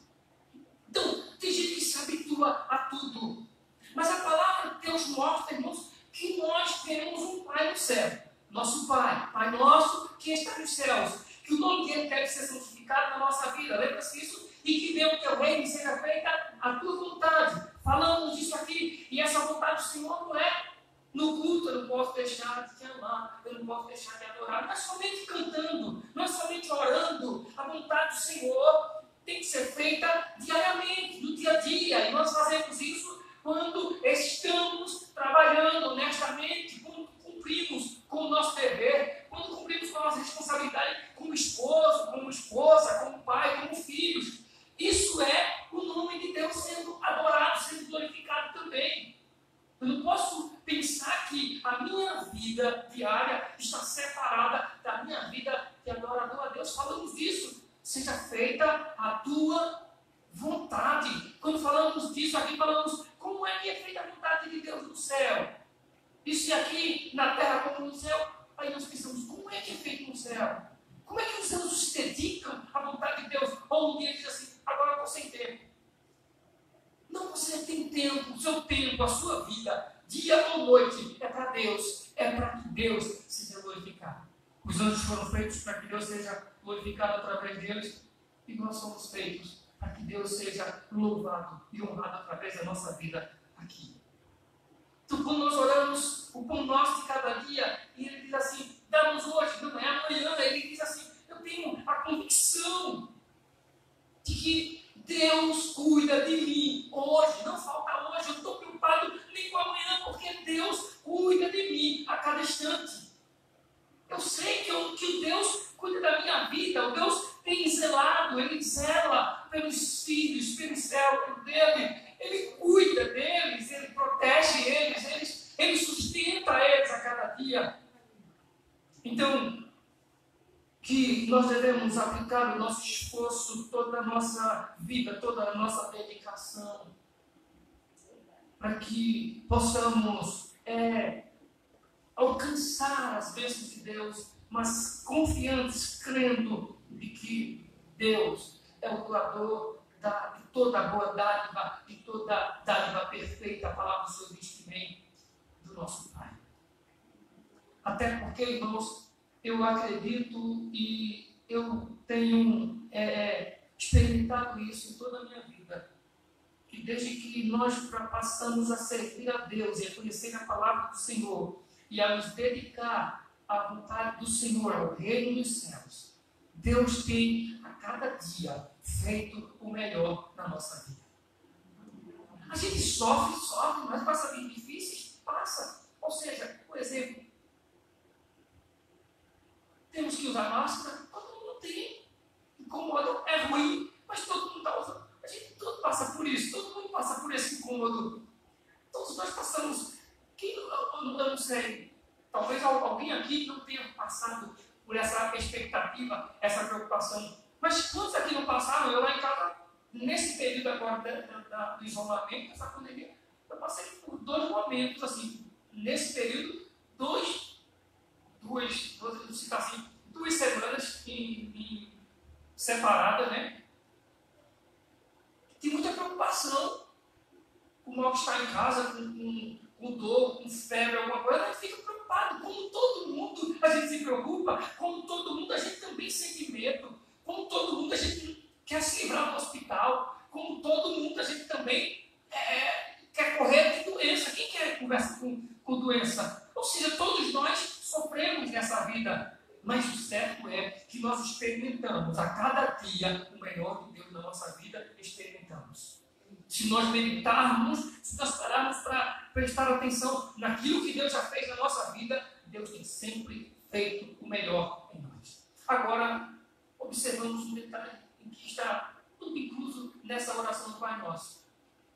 S4: Então, tem gente que se habitua a tudo. Mas a palavra de Deus mostra, irmãos, que nós temos um Pai no céu. Nosso Pai, Pai nosso que está nos céus. Que o nome dele deve ser santificado na nossa vida. Lembra-se disso? E que venha o teu reino e seja feita a tua vontade. Falamos disso aqui. E essa vontade do Senhor não é no culto. Eu não posso deixar de te amar. Eu não posso deixar de adorar. Não é somente cantando. Não é somente orando. A vontade do Senhor tem que ser feita diariamente, no dia a dia. E nós fazemos isso quando estamos trabalhando honestamente, quando cumprimos com o nosso dever, quando cumprimos com a nossa responsabilidade como esposo, como esposa, como pai, como filhos. Isso é o nome de Deus sendo adorado, sendo glorificado também. Eu não posso pensar que a minha vida diária está separada da minha vida de adorador a Deus. Falamos disso. Seja feita a tua vontade. Quando falamos disso aqui, falamos como é que é feita a vontade de Deus no céu. Isso aqui na terra como no céu. Aí nós pensamos, como é que é feito no céu? Como é que os anjos se dedicam à vontade de Deus? Ou um dia diz assim, agora eu estou sem tempo. Não, você tem tempo, o seu tempo, a sua vida, dia ou noite, é para Deus. É para que Deus seja glorificado. Os anjos foram feitos para que Deus seja glorificado através deles, e nós somos feitos para que Deus seja louvado e honrado através da nossa vida aqui. Então, quando nós oramos o pão nosso de cada dia, e ele diz assim, dá-nos hoje, não é amanhã, ele diz assim, eu tenho a convicção de que Deus cuida de mim hoje, não falta hoje, eu não estou preocupado nem com amanhã, porque Deus cuida de mim a cada instante. Eu sei que o Deus cuida da minha vida, o Deus tem zelado, Ele zela pelos filhos, pelo céu dele, Ele cuida deles, Ele protege eles, Ele sustenta eles a cada dia. Então, que nós devemos aplicar o nosso esforço, toda a nossa vida, toda a nossa dedicação, para que possamos alcançar as bênçãos de Deus, mas confiantes, crendo de que Deus é o doador de toda a boa dádiva, de toda dádiva perfeita. A palavra do Senhor diz que vem do nosso Pai. Até porque, irmãos, eu acredito e eu tenho experimentado isso em toda a minha vida, que desde que nós passamos a servir a Deus e a conhecer a palavra do Senhor, e a nos dedicar à vontade do Senhor, ao reino dos céus, Deus tem a cada dia feito o melhor na nossa vida. A gente sofre, mas passa bem difíceis, passa. Ou seja, por exemplo, Todos nós passamos. Eu não sei, talvez alguém aqui não tenha passado por essa expectativa, essa preocupação. Mas quantos aqui não passaram? Eu lá em casa, nesse período agora do isolamento, dessa pandemia, eu passei por 2 momentos, assim, nesse período, duas semanas separadas, né? Tem muita preocupação com o mal-estar em casa, com dor, com febre, alguma coisa, a gente fica preocupado. Como todo mundo a gente se preocupa, como todo mundo a gente também sente medo, como todo mundo a gente quer se livrar do hospital, como todo mundo a gente também quer correr de doença. Quem quer conversar com doença? Ou seja, todos nós sofremos nessa vida, mas o certo é que nós experimentamos a cada dia o melhor de Deus na nossa vida, experimentamos. Se nós meditarmos, se nós pararmos para prestar atenção naquilo que Deus já fez na nossa vida, Deus tem sempre feito o melhor em nós. Agora, observamos um detalhe em que está tudo incluso nessa oração do Pai Nosso.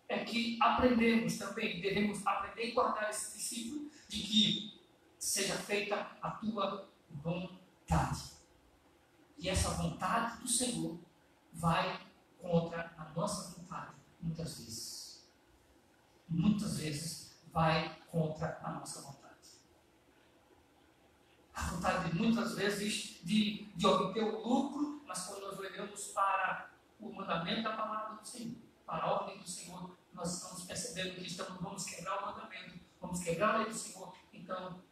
S4: É que aprendemos também, devemos aprender e guardar esse princípio de que seja feita a tua vontade. E essa vontade do Senhor vai contra a nossa vontade, muitas vezes. Muitas vezes vai contra a nossa vontade. A vontade, muitas vezes, de obter o lucro, mas quando nós olhamos para o mandamento da palavra do Senhor, para a ordem do Senhor, nós estamos percebendo que vamos quebrar o mandamento, vamos quebrar a lei do Senhor. Então,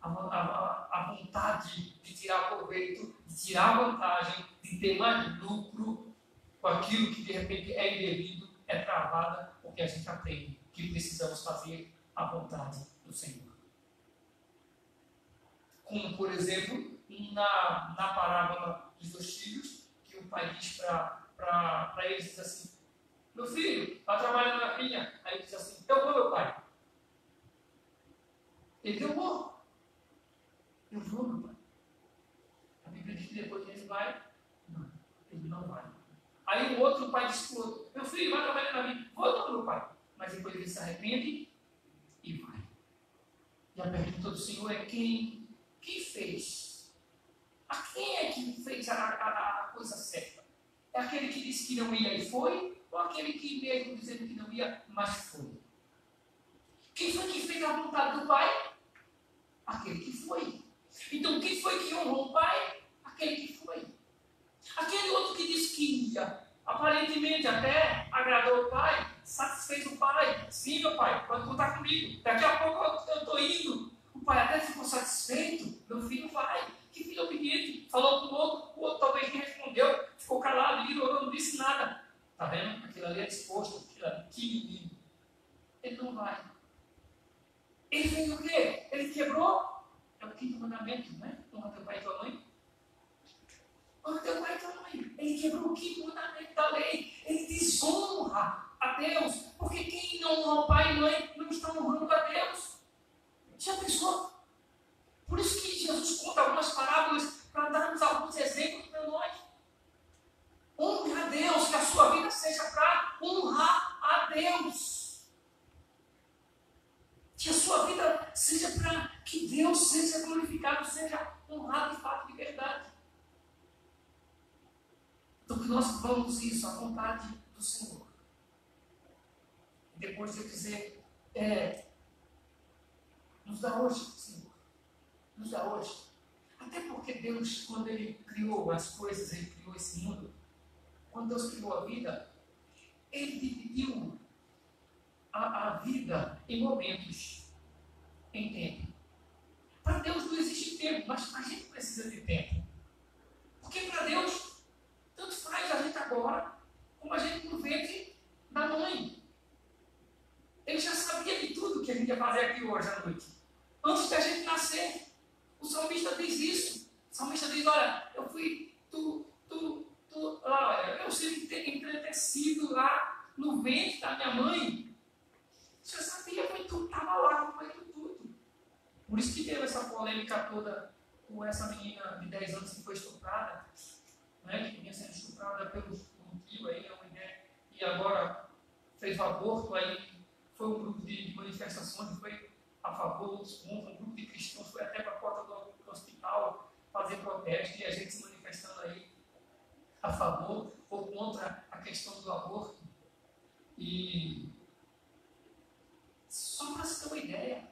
S4: a vontade de tirar proveito, de tirar vantagem, de ter mais lucro com aquilo que de repente é indevido, é travada, porque a gente aprende que precisamos fazer a vontade do Senhor. Como, por exemplo, na parábola dos 2 filhos, que o pai diz para eles, diz assim: meu filho, está trabalhando na vinha. Aí ele diz assim: eu vou, meu pai. Ele diz: eu vou, meu pai. A Bíblia diz que depois ele vai. Não, ele não vai. Aí o outro pai diz para o outro: meu filho, vai trabalhar na vinha. Vou, não, meu pai. Mas depois ele se arrepende e vai. E a pergunta do Senhor é: quem fez? A quem é que fez a coisa certa? É aquele que disse que não ia e foi? Ou aquele que mesmo dizendo que não ia, mas foi? Quem foi que fez a vontade do Pai? Aquele que foi. Então quem foi que honrou o Pai? Aquele que foi. Aquele outro que disse que ia, aparentemente até agradou o Pai, satisfez o Pai. Sim, meu Pai, pode contar comigo. Daqui a pouco eu estou indo. O pai até ficou satisfeito. Meu filho vai. Que filho obediente. Falou com o outro talvez nem respondeu. Ficou calado, ignorou, não disse nada. Está vendo? Aquilo ali é disposto. Aquilo ali, que menino. Ele não vai. Ele fez o quê? Ele quebrou. É o 5º mandamento, não é? Honra teu pai e tua mãe. Honra teu pai e tua mãe. Ele quebrou o 5º mandamento da lei. Ele desonra a Deus. Porque quem não honra o pai e mãe não está honrando a Deus. Já pensou? Por isso que Jesus conta algumas parábolas para darmos alguns exemplos para nós. Honre a Deus, que a sua vida seja para honrar a Deus. Que a sua vida seja para que Deus seja glorificado, seja honrado de fato, de verdade. Então que nós vamos isso, a vontade do Senhor. Depois de eu dizer, nos dá hoje, Senhor. Nos dá hoje. Até porque Deus, quando Ele criou as coisas, Ele criou esse mundo. Quando Deus criou a vida, Ele dividiu a vida em momentos, em tempo. Para Deus não existe tempo, mas a gente precisa de tempo. Porque para Deus, tanto faz a gente agora, como a gente no ventre da mãe. Ele já sabia de tudo que a gente ia fazer aqui hoje à noite. Antes da gente nascer. O salmista diz isso. O salmista diz: olha, eu fui, eu fui entretecido lá no ventre da minha mãe. Você sabia que tu estava lá acompanhando tudo. Por isso que teve essa polêmica toda com essa menina de 10 anos que foi estuprada, né, que vinha sendo estuprada pelo tio aí, e agora fez o aborto, aí foi um grupo de manifestações, foi a favor, outros contra, um grupo de cristãos foi até para a porta do hospital fazer protesto e a gente se manifestando aí a favor ou contra a questão do aborto. E só para você ter uma ideia,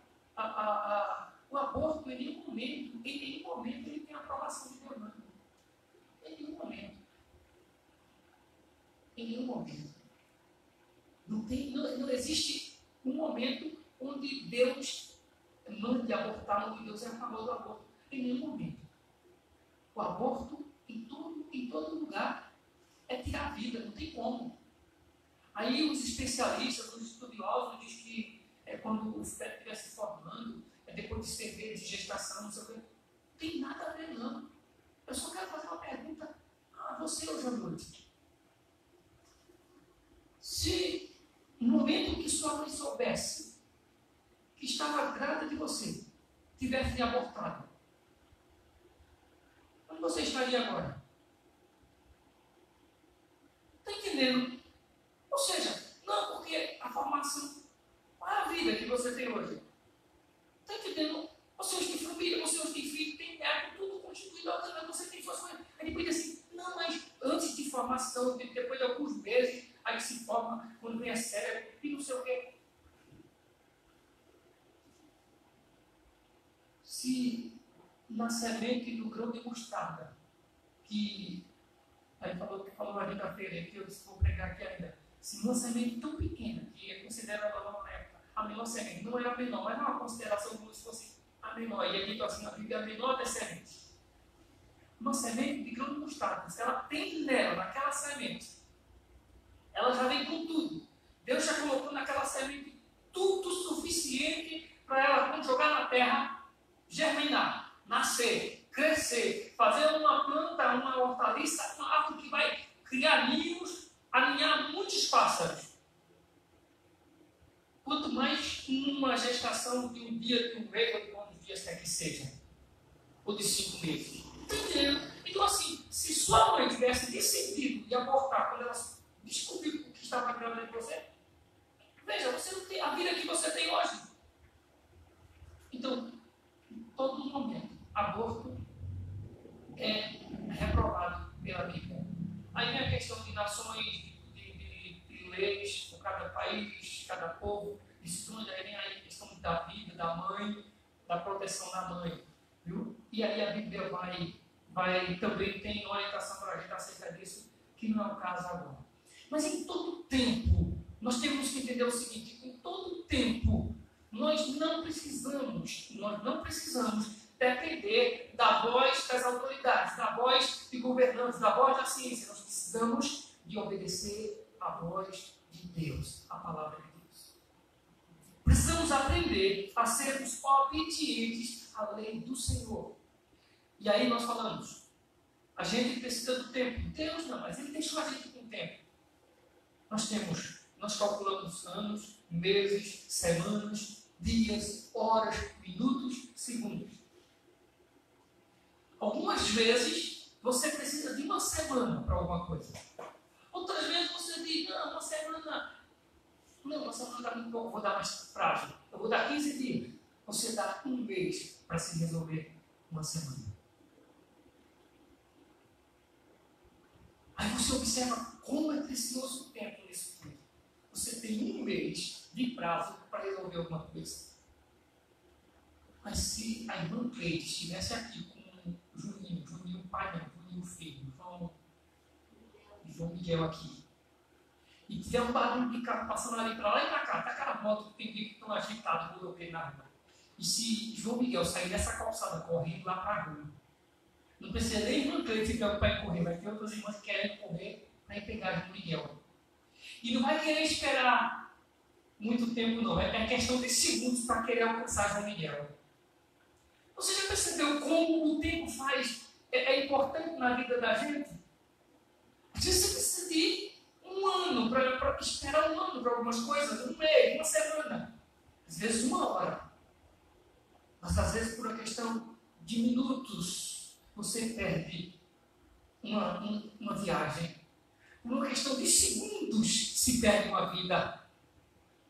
S4: o aborto, em nenhum momento ele tem aprovação de Deus, não. Em nenhum momento. Em nenhum momento. Não existe um momento onde Deus mande abortar, onde Deus é a favor do aborto. Em nenhum momento. O aborto, em todo lugar, é tirar a vida, não tem como. Aí os especialistas, os estudiosos, dizem que quando o feto estiver se formando, depois de 6 meses de gestação, não sei o que, não tem nada a ver, não. Eu só quero fazer uma pergunta a você hoje à noite. Se no momento que sua mãe soubesse que estava grávida de você, tivesse abortado, onde você estaria agora? Está entendendo? Ou seja, não porque a formação, qual é a vida que você tem hoje? Está entendendo? Você hoje tem família, você hoje tem filho, tem neto, tudo constituído, você tem suas coisas. Aí depois diz assim, não, mas antes de formação, depois de alguns meses, aí se forma, quando vem a cérebro, e não sei o quê. Se na semente do grão de mostarda, que aí falou ali na feira, que eu vou pregar aqui ainda, se uma semente tão pequena, que é considerada na época a menor semente, não é a menor, mas não é uma consideração como se fosse a menor, e é dito assim na Bíblia, a menor das sementes. Uma semente de grão de mostarda, se ela tem nela, naquela semente, ela já vem com tudo. Deus já colocou naquela semente tudo suficiente para ela, quando jogar na terra, germinar, nascer, crescer, fazer uma planta, uma hortaliça, uma árvore que vai criar ninhos, aninhar muitos pássaros. Quanto mais uma gestação de um dia, de um mês, ou de quantos dias quer que seja, ou de 5 meses. Entendeu? Então, assim, se sua mãe tivesse decidido de abortar quando ela descobriu o que estava grávida de você, veja, você não tem a vida que você tem hoje. Então, em todo momento, aborto é reprovado pela Bíblia. Aí vem a questão de nações, de leis por cada país, cada povo, disciplinas, aí vem a questão da vida, da mãe, da proteção da mãe. Viu? E aí a Bíblia também tem orientação para a gente acerca disso, que não é o caso agora. Mas em todo tempo, nós temos que entender o seguinte, em todo tempo, nós não precisamos depender da voz das autoridades, da voz de governantes, da voz da ciência. Nós precisamos de obedecer à voz de Deus, à palavra de Deus. Precisamos aprender a sermos obedientes à lei do Senhor. E aí nós falamos, a gente precisa do tempo. Deus não, mas Ele deixou a gente com o tempo. Nós calculamos anos, meses, semanas, dias, horas, minutos, segundos. Algumas vezes você precisa de uma semana para alguma coisa. Outras vezes você diz, não, uma semana dá muito pouco, vou dar mais prazo. Eu vou dar 15 dias. Você dá 1 mês para se resolver uma semana. Aí você observa como é precioso o tempo nesse tudo. Você tem 1 mês de prazo para resolver alguma coisa. Mas se a irmã Cleide estivesse aqui com Juninho pai não, Juninho filho, João Miguel aqui, e tiver um barulho de carro passando ali para lá e para cá, tá aquela moto que tem que estão agitados, rodopio na rua. E se João Miguel sair dessa calçada correndo lá para a rua, não precisa nem irmã Cleide se preocupar em correr, vai ter outras irmãs que querem correr para ir pegar João Miguel. E não vai querer esperar muito tempo, não. É questão de segundos para querer alcançar João Miguel. Você já percebeu como o tempo é importante na vida da gente? Às vezes você precisa de 1 ano, para esperar 1 ano para algumas coisas, 1 mês, 1 semana. Às vezes 1 hora. Mas às vezes por uma questão de minutos, você perde uma viagem. Por uma questão de segundos, se perde uma vida.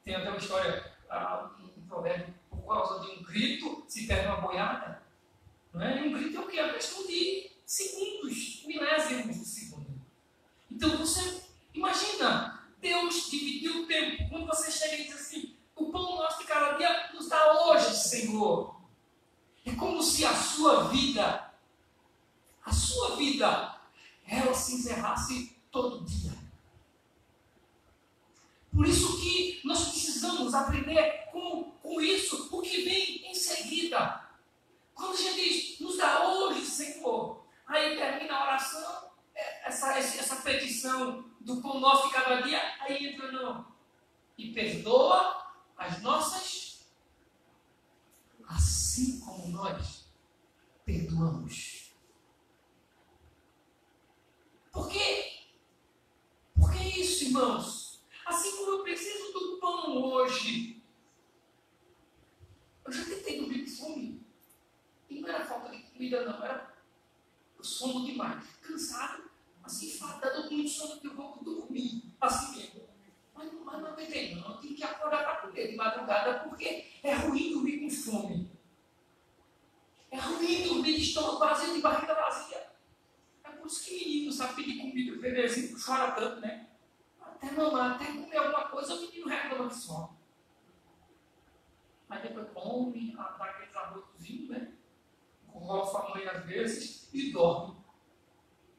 S4: Tem até uma história, um provérbio, por causa de um grito se perde uma boiada. Não é? E um grito é o quê? É uma questão de segundos, milésimos de segundo. Então você imagina, Deus dividiu o tempo. Quando você chega e diz assim, o pão nosso de cada dia nos dá hoje, Senhor. É como se a sua vida, ela se encerrasse todo dia. Por isso que nós precisamos aprender com isso, o que vem em seguida. Quando a gente diz, nos dá hoje, Senhor, aí termina a oração, essa petição do pão nosso de cada dia, aí entra não. E perdoa as nossas, assim como nós perdoamos. Por quê? Por que isso, irmãos? Assim como eu preciso do pão hoje, eu já tentei dormir com fome. E não era falta de comida, não, era sono demais. Cansado, assim, enfadado, com muito sono que eu vou dormir, assim mesmo. Mas não aguentei, não. Eu tenho que acordar para comer de madrugada, porque é ruim dormir com fome. É ruim dormir de estômago vazio, de barriga vazia. É por isso que menino sabe pedir comida, o bebezinho chora tanto, né? Até mamar, até comer alguma coisa, o menino reclama de sono. Aí depois come, dá aqueles arrozinhos, né? Rofa a mãe às vezes e dorme.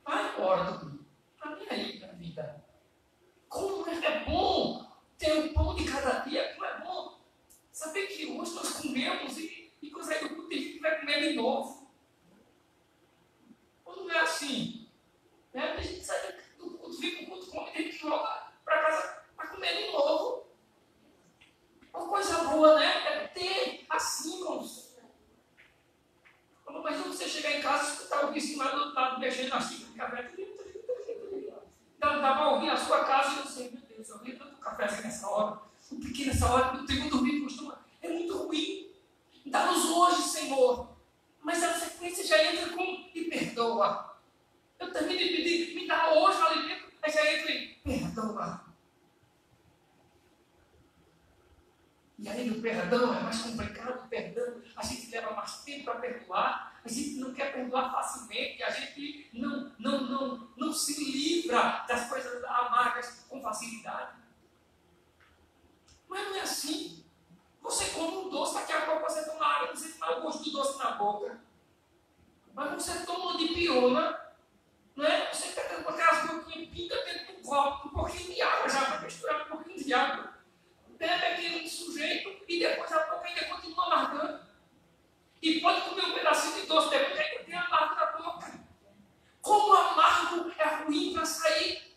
S4: Vai embora dormir. Para mim aí, na vida. Como é bom ter o pão de cada dia, como é bom saber que hoje nós comemos e consegue o tem gente que vai comer de novo. Quando não é assim, né? A gente sai do culto, fica o culto, come, tem que voltar para casa para comer de novo. Uma coisa boa, né? É ter assim, irmãos. Imagina você chegar em casa e escutar o vizinho lá do outro lado mexendo na xícara de café. Dá para ouvir a sua casa e eu sei, meu Deus, eu ouvi tanto café assim nessa hora. Um pequeno nessa hora, eu tenho que dormir, costuma. É muito ruim. Dá-nos hoje, Senhor. Mas a sequência já entra com e perdoa. Eu termino de pedir, me dá hoje o alimento, aí já entra em perdoa. E aí o perdão é mais complicado, o perdão, a gente leva mais tempo para perdoar, a gente não quer perdoar facilmente, a gente não se livra das coisas amargas com facilidade. Mas não é assim. Você come um doce, daqui a pouco você toma água, você toma o gosto do doce na boca. Mas você toma de piona, não é? Você pega com aquelas boquinhas, pinga dentro do copo, um pouquinho de água já, para misturar um pouquinho de água. Bebe aquele sujeito e depois a pouco ainda continua amargando. E pode comer um pedacinho de doce depois ainda tem amargo na boca. Como amargo é ruim para sair.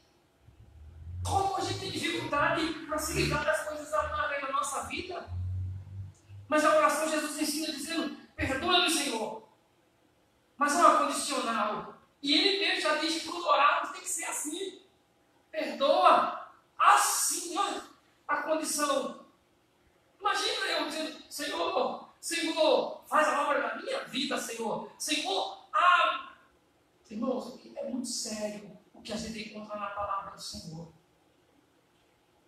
S4: Como a gente tem dificuldade para se livrar das coisas amargas na nossa vida. Mas a oração Jesus ensina dizendo, perdoa-me, Senhor. Mas é uma condicional. E ele mesmo já diz que quando orarmos tem que ser assim. Perdoa. Assim, olha. A condição. Imagina eu dizendo, Senhor, faz a obra na minha vida, Senhor. Senhor, irmãos, é muito sério o que a gente encontra na palavra do Senhor.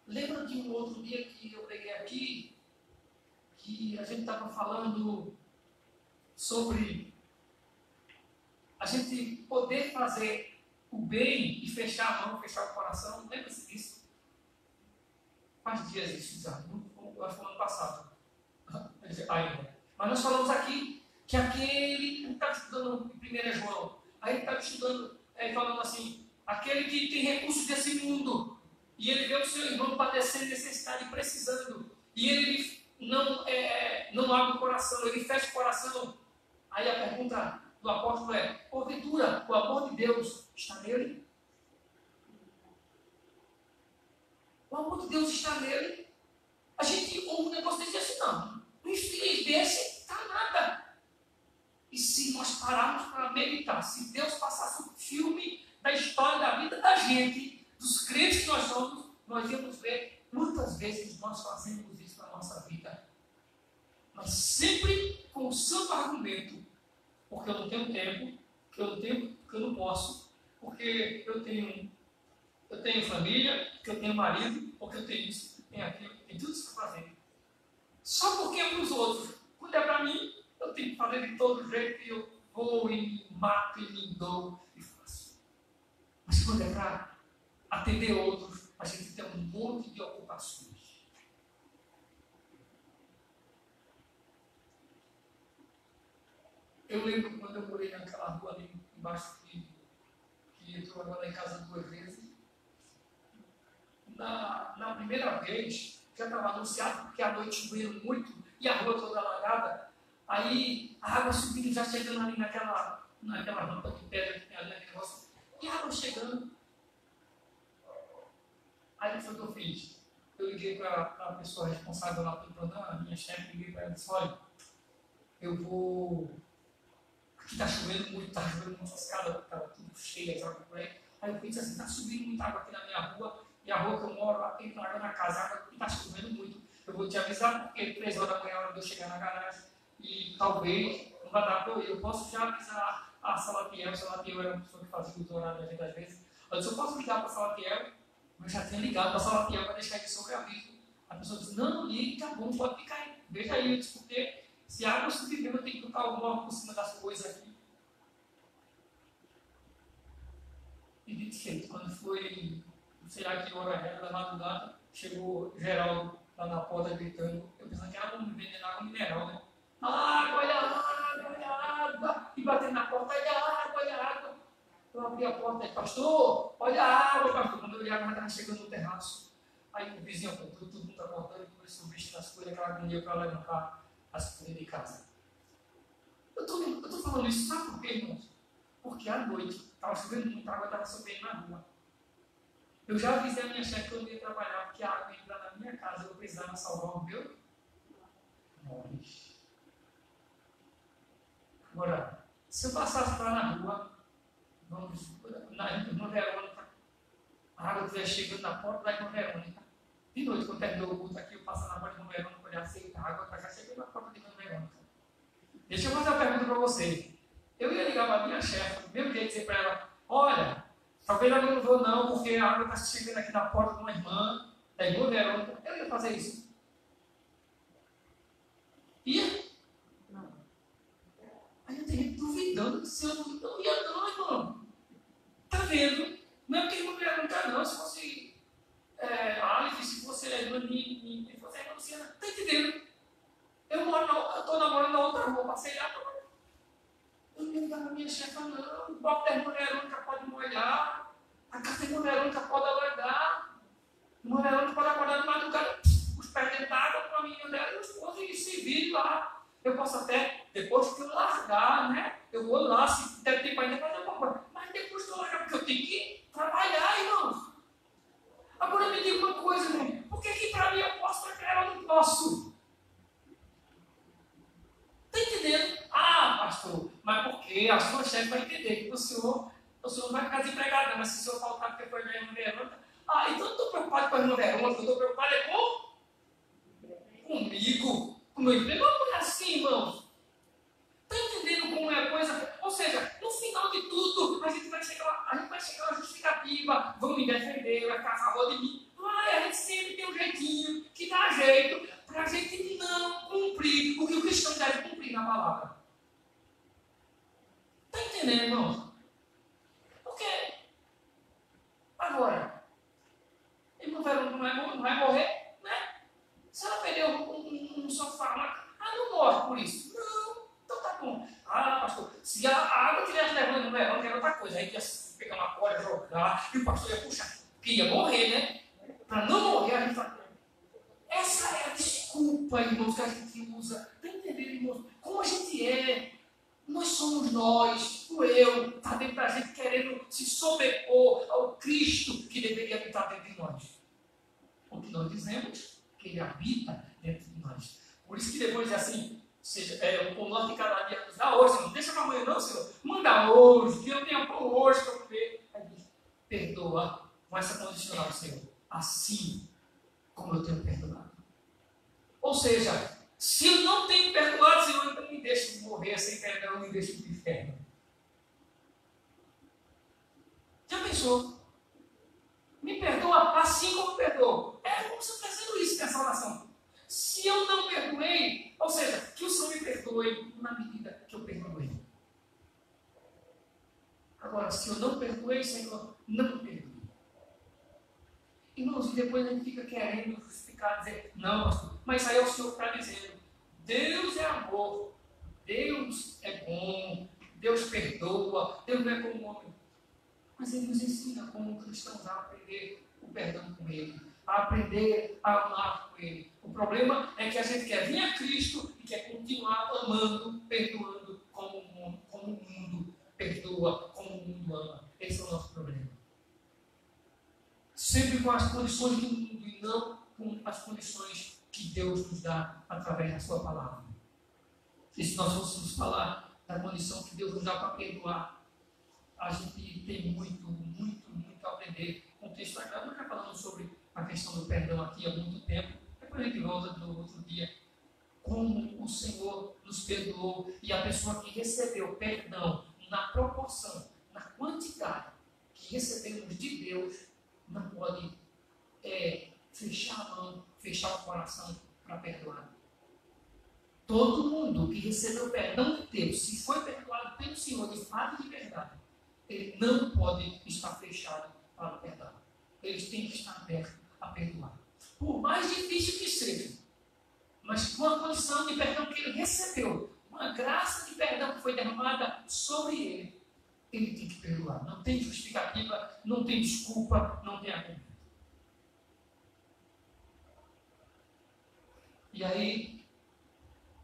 S4: Lembra de um outro dia que eu peguei aqui, que a gente estava falando sobre a gente poder fazer o bem e fechar a mão, fechar o coração. Lembra-se disso? Faz dias isso já, eu acho que no ano passado ainda. Mas nós falamos aqui que aquele que está estudando em 1 João, aí está estudando, falando assim, aquele que tem recursos desse mundo, e ele vê o seu irmão padecendo necessidade, precisando, e ele não abre o coração, ele fecha o coração. Aí a pergunta do apóstolo é, porventura, o amor de Deus está nele? O amor de Deus está nele. A gente ouve um negócio desse assim, não. Um infeliz desse está nada. E se nós pararmos para meditar, se Deus passasse um filme da história da vida da gente, dos crentes que nós somos, nós íamos ver quantas vezes nós fazemos isso na nossa vida. Mas sempre com o santo argumento, porque eu não tenho tempo, porque eu não posso, porque eu tenho família, porque eu tenho marido, porque eu tenho isso, tenho aquilo, tenho em tudo isso que eu fazer. Só porque é para os outros. Quando é para mim, eu tenho que fazer de todo jeito e eu vou e me mato e me dou e faço. Mas quando é para atender outros, a gente tem um monte de ocupações. Eu lembro quando eu morei naquela rua ali embaixo que entrou agora em casa 2 vezes. Na primeira vez, já estava anunciado, porque à noite chovendo muito e a rua toda alagada. Aí a água subindo, já chegando ali naquela rampa de pedra que tem ali naquele negócio. E a água chegando. Aí foi o que eu fiz. Eu liguei para a pessoa responsável lá pelo programa, a minha chefe, liguei para ela e disse, olha, eu vou... Aqui está chovendo muita escada, estava tudo cheio, sabe por aí. Aí eu pensei assim, está subindo muita água aqui na minha rua, e a rua que eu moro, lá tem água na casa, água está chovendo muito. Eu vou te avisar, porque 3 horas da manhã é a hora de eu chegar na garagem, e talvez não vai dar para eu ir. Eu posso já avisar a Salatiel era uma pessoa que fazia o horário da gente às vezes. Eu disse, eu posso ligar para a Salatiel? Eu já tinha ligado para a Salatiel para deixar ele sobre aviso. A pessoa disse, não ligue, tá bom, pode ficar aí. Veja aí, eu disse, porque se a água subir mesmo, eu tenho que botar alguma por cima das coisas aqui. E dito feito, quando foi, não sei lá que hora era, da madrugada, chegou Geraldo lá na porta gritando. Eu pensava que era me vendendo água mineral, né? Água, olha água, olha água! E batendo na porta, olha água, olha água! Eu abri a porta e disse, pastor, olha a água, pastor. Quando eu olhei, a água estava chegando no terraço. Aí o vizinho apontou, todo mundo está cortando e começou a vestir nas coisas, aquela agonia para levantar as coisas de casa. Eu estou falando isso, sabe por quê, irmãos? Porque à noite, estava chovendo muita água, estava subindo na rua. Eu já avisei a minha chefe que eu não ia trabalhar, porque a água ia entrar na minha casa, eu precisava salvar o meu nós. Agora, se eu passasse lá na rua, vamos, na Irmã Verônica, a água estiver chegando na porta da Irmã Verônica, de noite, quando terminou o culto aqui, eu passo na porta da Irmã Verônica, olhar assim, a água está já chegando na porta da Irmã Verônica. Deixa eu fazer uma pergunta para você. Eu ia ligar para a minha chefe, mesmo dia dizer para ela, olha, talvez eu não vou não, porque a água está chegando aqui na porta de uma irmã, da Irmã Verônica. Eu ia fazer isso. Ia? Não. Aí eu tenho gente duvidando se eu não ia não, irmão. Tá vendo? Não é porque a Irmã Verônica não, se fosse Alice, se fosse a irmã Nini, se fosse a irmã Luciana, tá entendendo? Eu estou namorando na outra rua, passei lá, eu me ligar na minha chefa, não, o bloco da Irmã Verônica pode molhar, a casa da Irmã Verônica pode alagar, a Irmã Verônica pode acordar de madrugada, os pés dentro d'água com a menina dela e os esposos e se vir lá. Eu posso até, depois que eu largar, né, eu vou lá, se der tempo ainda fazer alguma coisa, mas depois que eu largar, porque eu tenho que trabalhar, irmãos. Agora me diga uma coisa, irmão, por que para mim eu posso, para ela eu não posso? Está entendendo? Ah, pastor, mas por quê? A sua chefe vai entender que o senhor vai ficar desempregado, não, mas se o senhor faltar porque foi na Irmã Verônica, então eu não estou preocupado com a Irmã Verônica, eu estou preocupado comigo, com o meu emprego. Não é assim, irmãos. Está entendendo como é a coisa? Ou seja, no final de tudo, a gente vai chegar a justificativa, vão me defender, vai ficar a favor de mim. A gente sempre tem um jeitinho que dá jeito para a gente não cumprir o que o cristão deve cumprir na palavra. Está entendendo, irmãos? Porque agora, ele não vai morrer, né? Se ela perdeu um sofá, não morre por isso. Não, então tá bom. Pastor, se a água estivesse levando no verão, que era outra coisa, aí ia pegar uma corda, jogar, e o pastor ia puxar, porque ia morrer, né? Para não morrer, a gente vai. Essa é a desculpa, irmãos, que a gente usa. Está entendendo, irmãos? Como a gente é. Nós somos nós, o eu, está dentro da gente querendo se sobrepor ao Cristo que deveria habitar dentro de nós. O que nós dizemos? Que Ele habita dentro de nós. Por isso que depois diz assim, seja, o pão de cada dia nos dá hoje, não deixa para amanhã não, Senhor. Manda hoje, que eu tenha pão hoje para comer. Aí diz, perdoa com essa condicional, Senhor. Assim como eu tenho perdonado. Ou seja, se eu não tenho perdoado, Senhor, então me deixe morrer sem perdão, me deixe no inferno. Já pensou? Me perdoa assim como perdoa. É como se eu estivesse fazendo isso, essa oração. Se eu não perdoei, ou seja, que o Senhor me perdoe na medida que eu perdoei. Agora, se eu não perdoei, Senhor, não me perdoe. Irmãos, e depois a gente fica querendo justificar, dizer, não, mas aí é o Senhor que está dizendo, Deus é amor, Deus é bom, Deus perdoa, Deus não é como homem. Mas Ele nos ensina como cristãos a aprender o perdão com Ele, a aprender a amar com Ele. O problema é que a gente quer vir a Cristo e quer continuar amando, perdoando como o mundo perdoa, como o mundo ama. Esse é o nosso problema. Sempre com as condições do mundo e não com as condições que Deus nos dá através da sua palavra. E se nós fôssemos falar da condição que Deus nos dá para perdoar, a gente tem muito a aprender com o texto sagrado. Nós já falamos sobre a questão do perdão aqui há muito tempo. Depois a gente volta no outro dia. Como o Senhor nos perdoou e a pessoa que recebeu perdão na proporção, na quantidade que recebemos de Deus, não pode fechar a mão, fechar o coração para perdoar. Todo mundo que recebeu perdão de Deus, se foi perdoado pelo Senhor de fato e de verdade, ele não pode estar fechado para perdoar. Eles têm que estar abertos a perdoar. Por mais difícil que seja, mas com a condição de perdão que ele recebeu, uma graça de perdão que foi derramada sobre ele, ele tem que perdoar. Não tem justificativa, não tem desculpa, não tem argumento. E aí,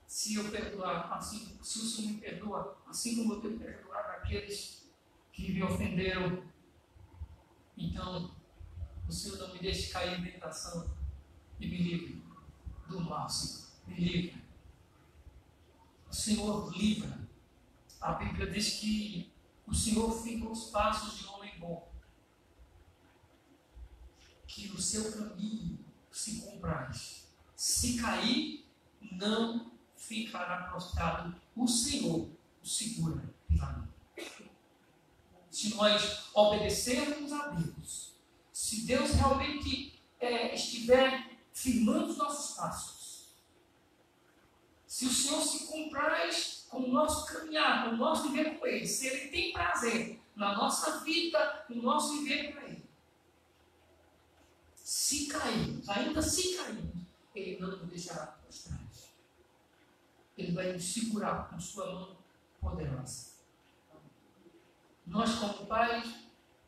S4: se eu perdoar, assim, se o Senhor me perdoa, assim como eu tenho perdoado aqueles que me ofenderam, então o Senhor não me deixe cair em tentação e me livre do mal, Senhor. Me livre. O Senhor livra. A Bíblia diz que o Senhor fica aos passos de um homem bom, que no seu caminho se compraz. Se cair, não ficará prostrado. O Senhor o segura pela mão. Se nós obedecermos a Deus, se Deus realmente estiver firmando os nossos passos, se o Senhor se compraz com o nosso caminhar, com o nosso viver com Ele, se Ele tem prazer na nossa vida, no nosso viver com Ele, se cairmos, ainda se cairmos, Ele não nos deixará prostrados. Ele vai nos segurar com sua mão poderosa. Nós, como pais,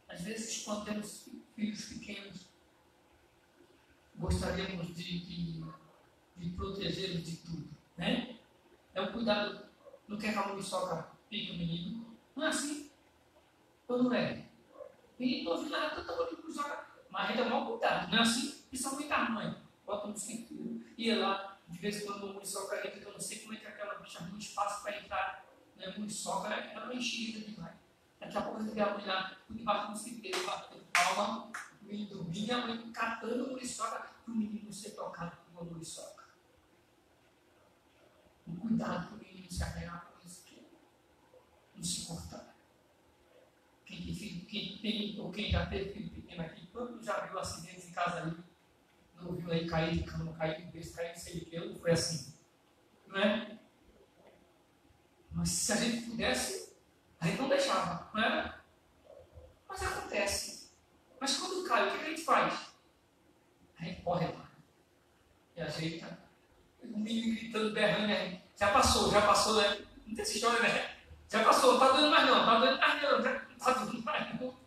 S4: às vezes, quando temos filhos pequenos, gostaríamos de protegê-los de tudo, né? É um cuidado. Não quer que a muriçoca pique o menino. Não é assim. Ou não é? O menino não viu nada, tanta muriçoca. Mas ainda é mau cuidado, não é assim? Principalmente a mãe. Bota no cinturão, ia lá, de vez em quando uma muriçoca entra, então eu não sei como é que aquela bicha arruma espaço para entrar. Né? Muriçoca é uma enchida demais. Daqui a pouco você vê a mãe lá, por debaixo do cinturão, batendo palma, o menino dormindo, e a mãe catando a muriçoca, para o menino não ser tocado por uma muriçoca. O cuidado para o menino se agarrar com isso aqui, não se cortar. Quem tem filho, quem já teve filho pequeno aqui, quando já viu acidentes em casa ali, não viu aí cair de cama, cair de berço, cair de sei o que, não foi assim. Não é? Mas se a gente pudesse, a gente não deixava, não é? Mas acontece. Mas quando cai, o que a gente faz? A gente corre lá e ajeita. O menino gritando, berrando, né? Já passou, né? Não tem essa história, né? Já passou, não está doendo mais não, já não está doendo mais não.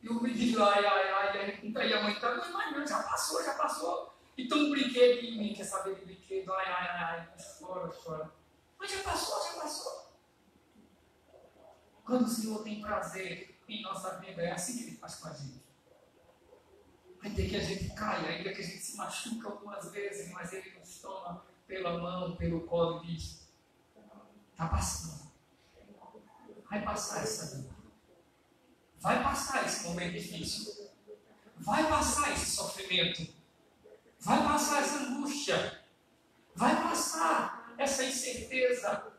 S4: E o menino lá, ai, aí a mãe está doendo mais não, já passou. E tem um brinquedo em mim, quer saber de brinquedo, ai, chora. Mas já passou. Quando o Senhor tem prazer em nossa vida, é assim que Ele faz com a gente. Ainda que a gente caia, ainda que a gente se machuca algumas vezes, mas Ele nos toma pela mão, pelo colo e diz: está passando. Vai passar essa vida. Vai passar esse momento difícil. Vai passar esse sofrimento. Vai passar essa angústia. Vai passar essa incerteza.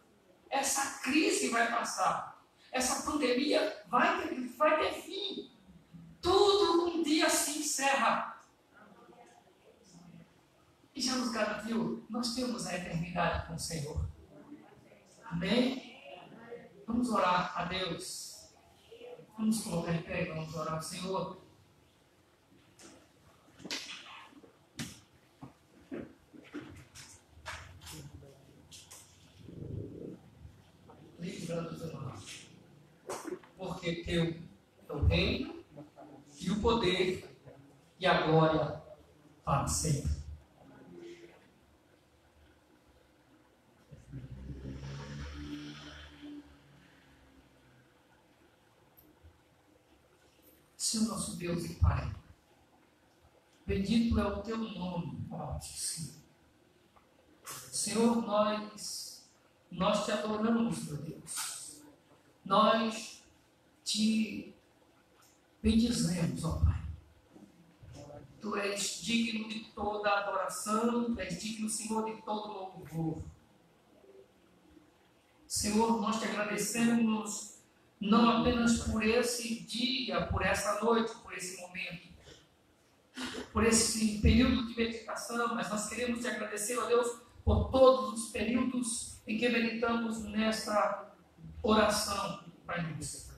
S4: Essa crise vai passar. Essa pandemia vai ter fim. Tudo um dia se encerra. E já nos garantiu, nós temos a eternidade com o Senhor. Amém? Vamos orar a Deus. Vamos colocar em pé e vamos orar ao Senhor. Livra dos irmãos. Porque teu é o reino e o poder e a glória para sempre. Senhor nosso Deus e Pai, bendito é o teu nome, Altíssimo. Senhor, nós te adoramos, meu Deus. Nós te bendizemos, ó Pai. Tu és digno de toda a adoração, tu és digno, Senhor, de todo louvor. Senhor, nós te agradecemos não apenas por esse dia, por essa noite, por esse momento, por esse período de meditação, mas nós queremos te agradecer, ó Deus, por todos os períodos em que meditamos nessa oração, Pai Deus.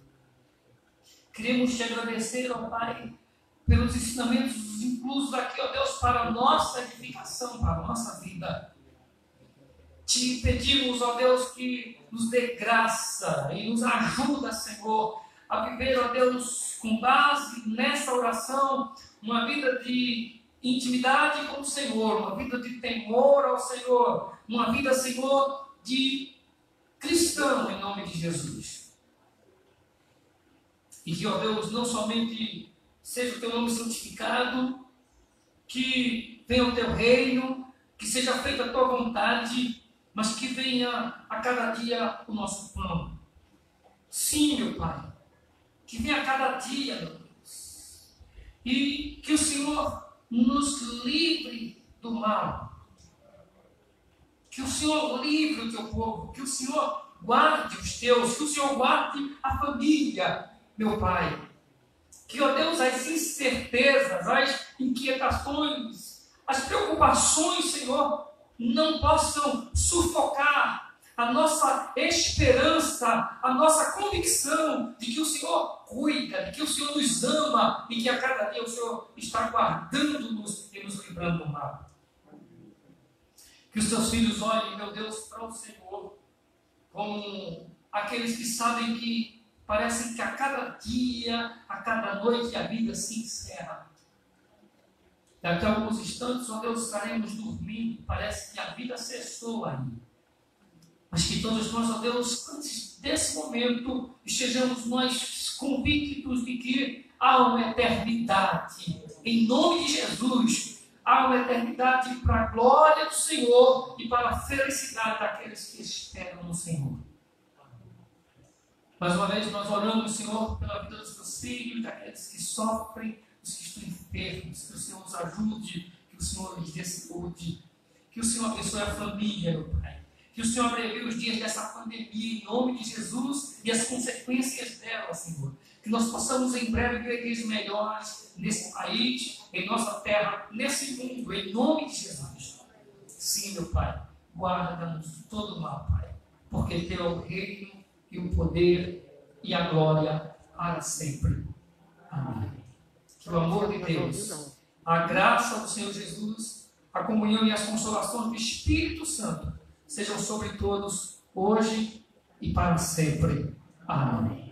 S4: Queremos te agradecer, ó Pai, pelos ensinamentos inclusos aqui, ó Deus, para a nossa edificação, para a nossa vida. Te pedimos, ó Deus, que nos dê graça e nos ajuda, Senhor, a viver, ó Deus, com base nessa oração, uma vida de intimidade com o Senhor, uma vida de temor ao Senhor, uma vida, Senhor, de cristão, em nome de Jesus. E que, ó Deus, não somente seja o teu nome santificado, que venha o teu reino, que seja feita a tua vontade, mas que venha a cada dia o nosso pão. Sim, meu Pai, que venha a cada dia, meu Deus. E que o Senhor nos livre do mal. Que o Senhor livre o teu povo, que o Senhor guarde os teus, que o Senhor guarde a família, meu Pai. Que, ó Deus, as incertezas, as inquietações, as preocupações, Senhor, não possam sufocar a nossa esperança, a nossa convicção de que o Senhor cuida, de que o Senhor nos ama e que a cada dia o Senhor está guardando-nos e nos livrando do mal. Que os teus filhos olhem, meu Deus, para o Senhor como aqueles que sabem que parecem que a cada dia, a cada noite a vida se encerra. Daqui a alguns instantes, ó Deus, estaremos dormindo. Parece que a vida cessou aí. Mas que todos nós, ó Deus, antes desse momento, estejamos nós convictos de que há uma eternidade. Em nome de Jesus, há uma eternidade para a glória do Senhor e para a felicidade daqueles que esperam no Senhor. Mais uma vez, nós oramos, Senhor, pela vida dos teus filhos, daqueles que sofrem, os que estão enfermos, que o Senhor os ajude, que o Senhor lhes dê saúde, que o Senhor abençoe a família, meu Pai, que o Senhor abrevie os dias dessa pandemia, em nome de Jesus, e as consequências dela, Senhor, que nós possamos em breve ver dias melhores nesse país, em nossa terra, nesse mundo, em nome de Jesus. Sim, meu Pai, guarda-nos de todo mal, Pai, porque teu é o reino e o poder e a glória para sempre. Amém. Que o amor de Deus, a graça do Senhor Jesus, a comunhão e as consolações do Espírito Santo sejam sobre todos, hoje e para sempre. Amém.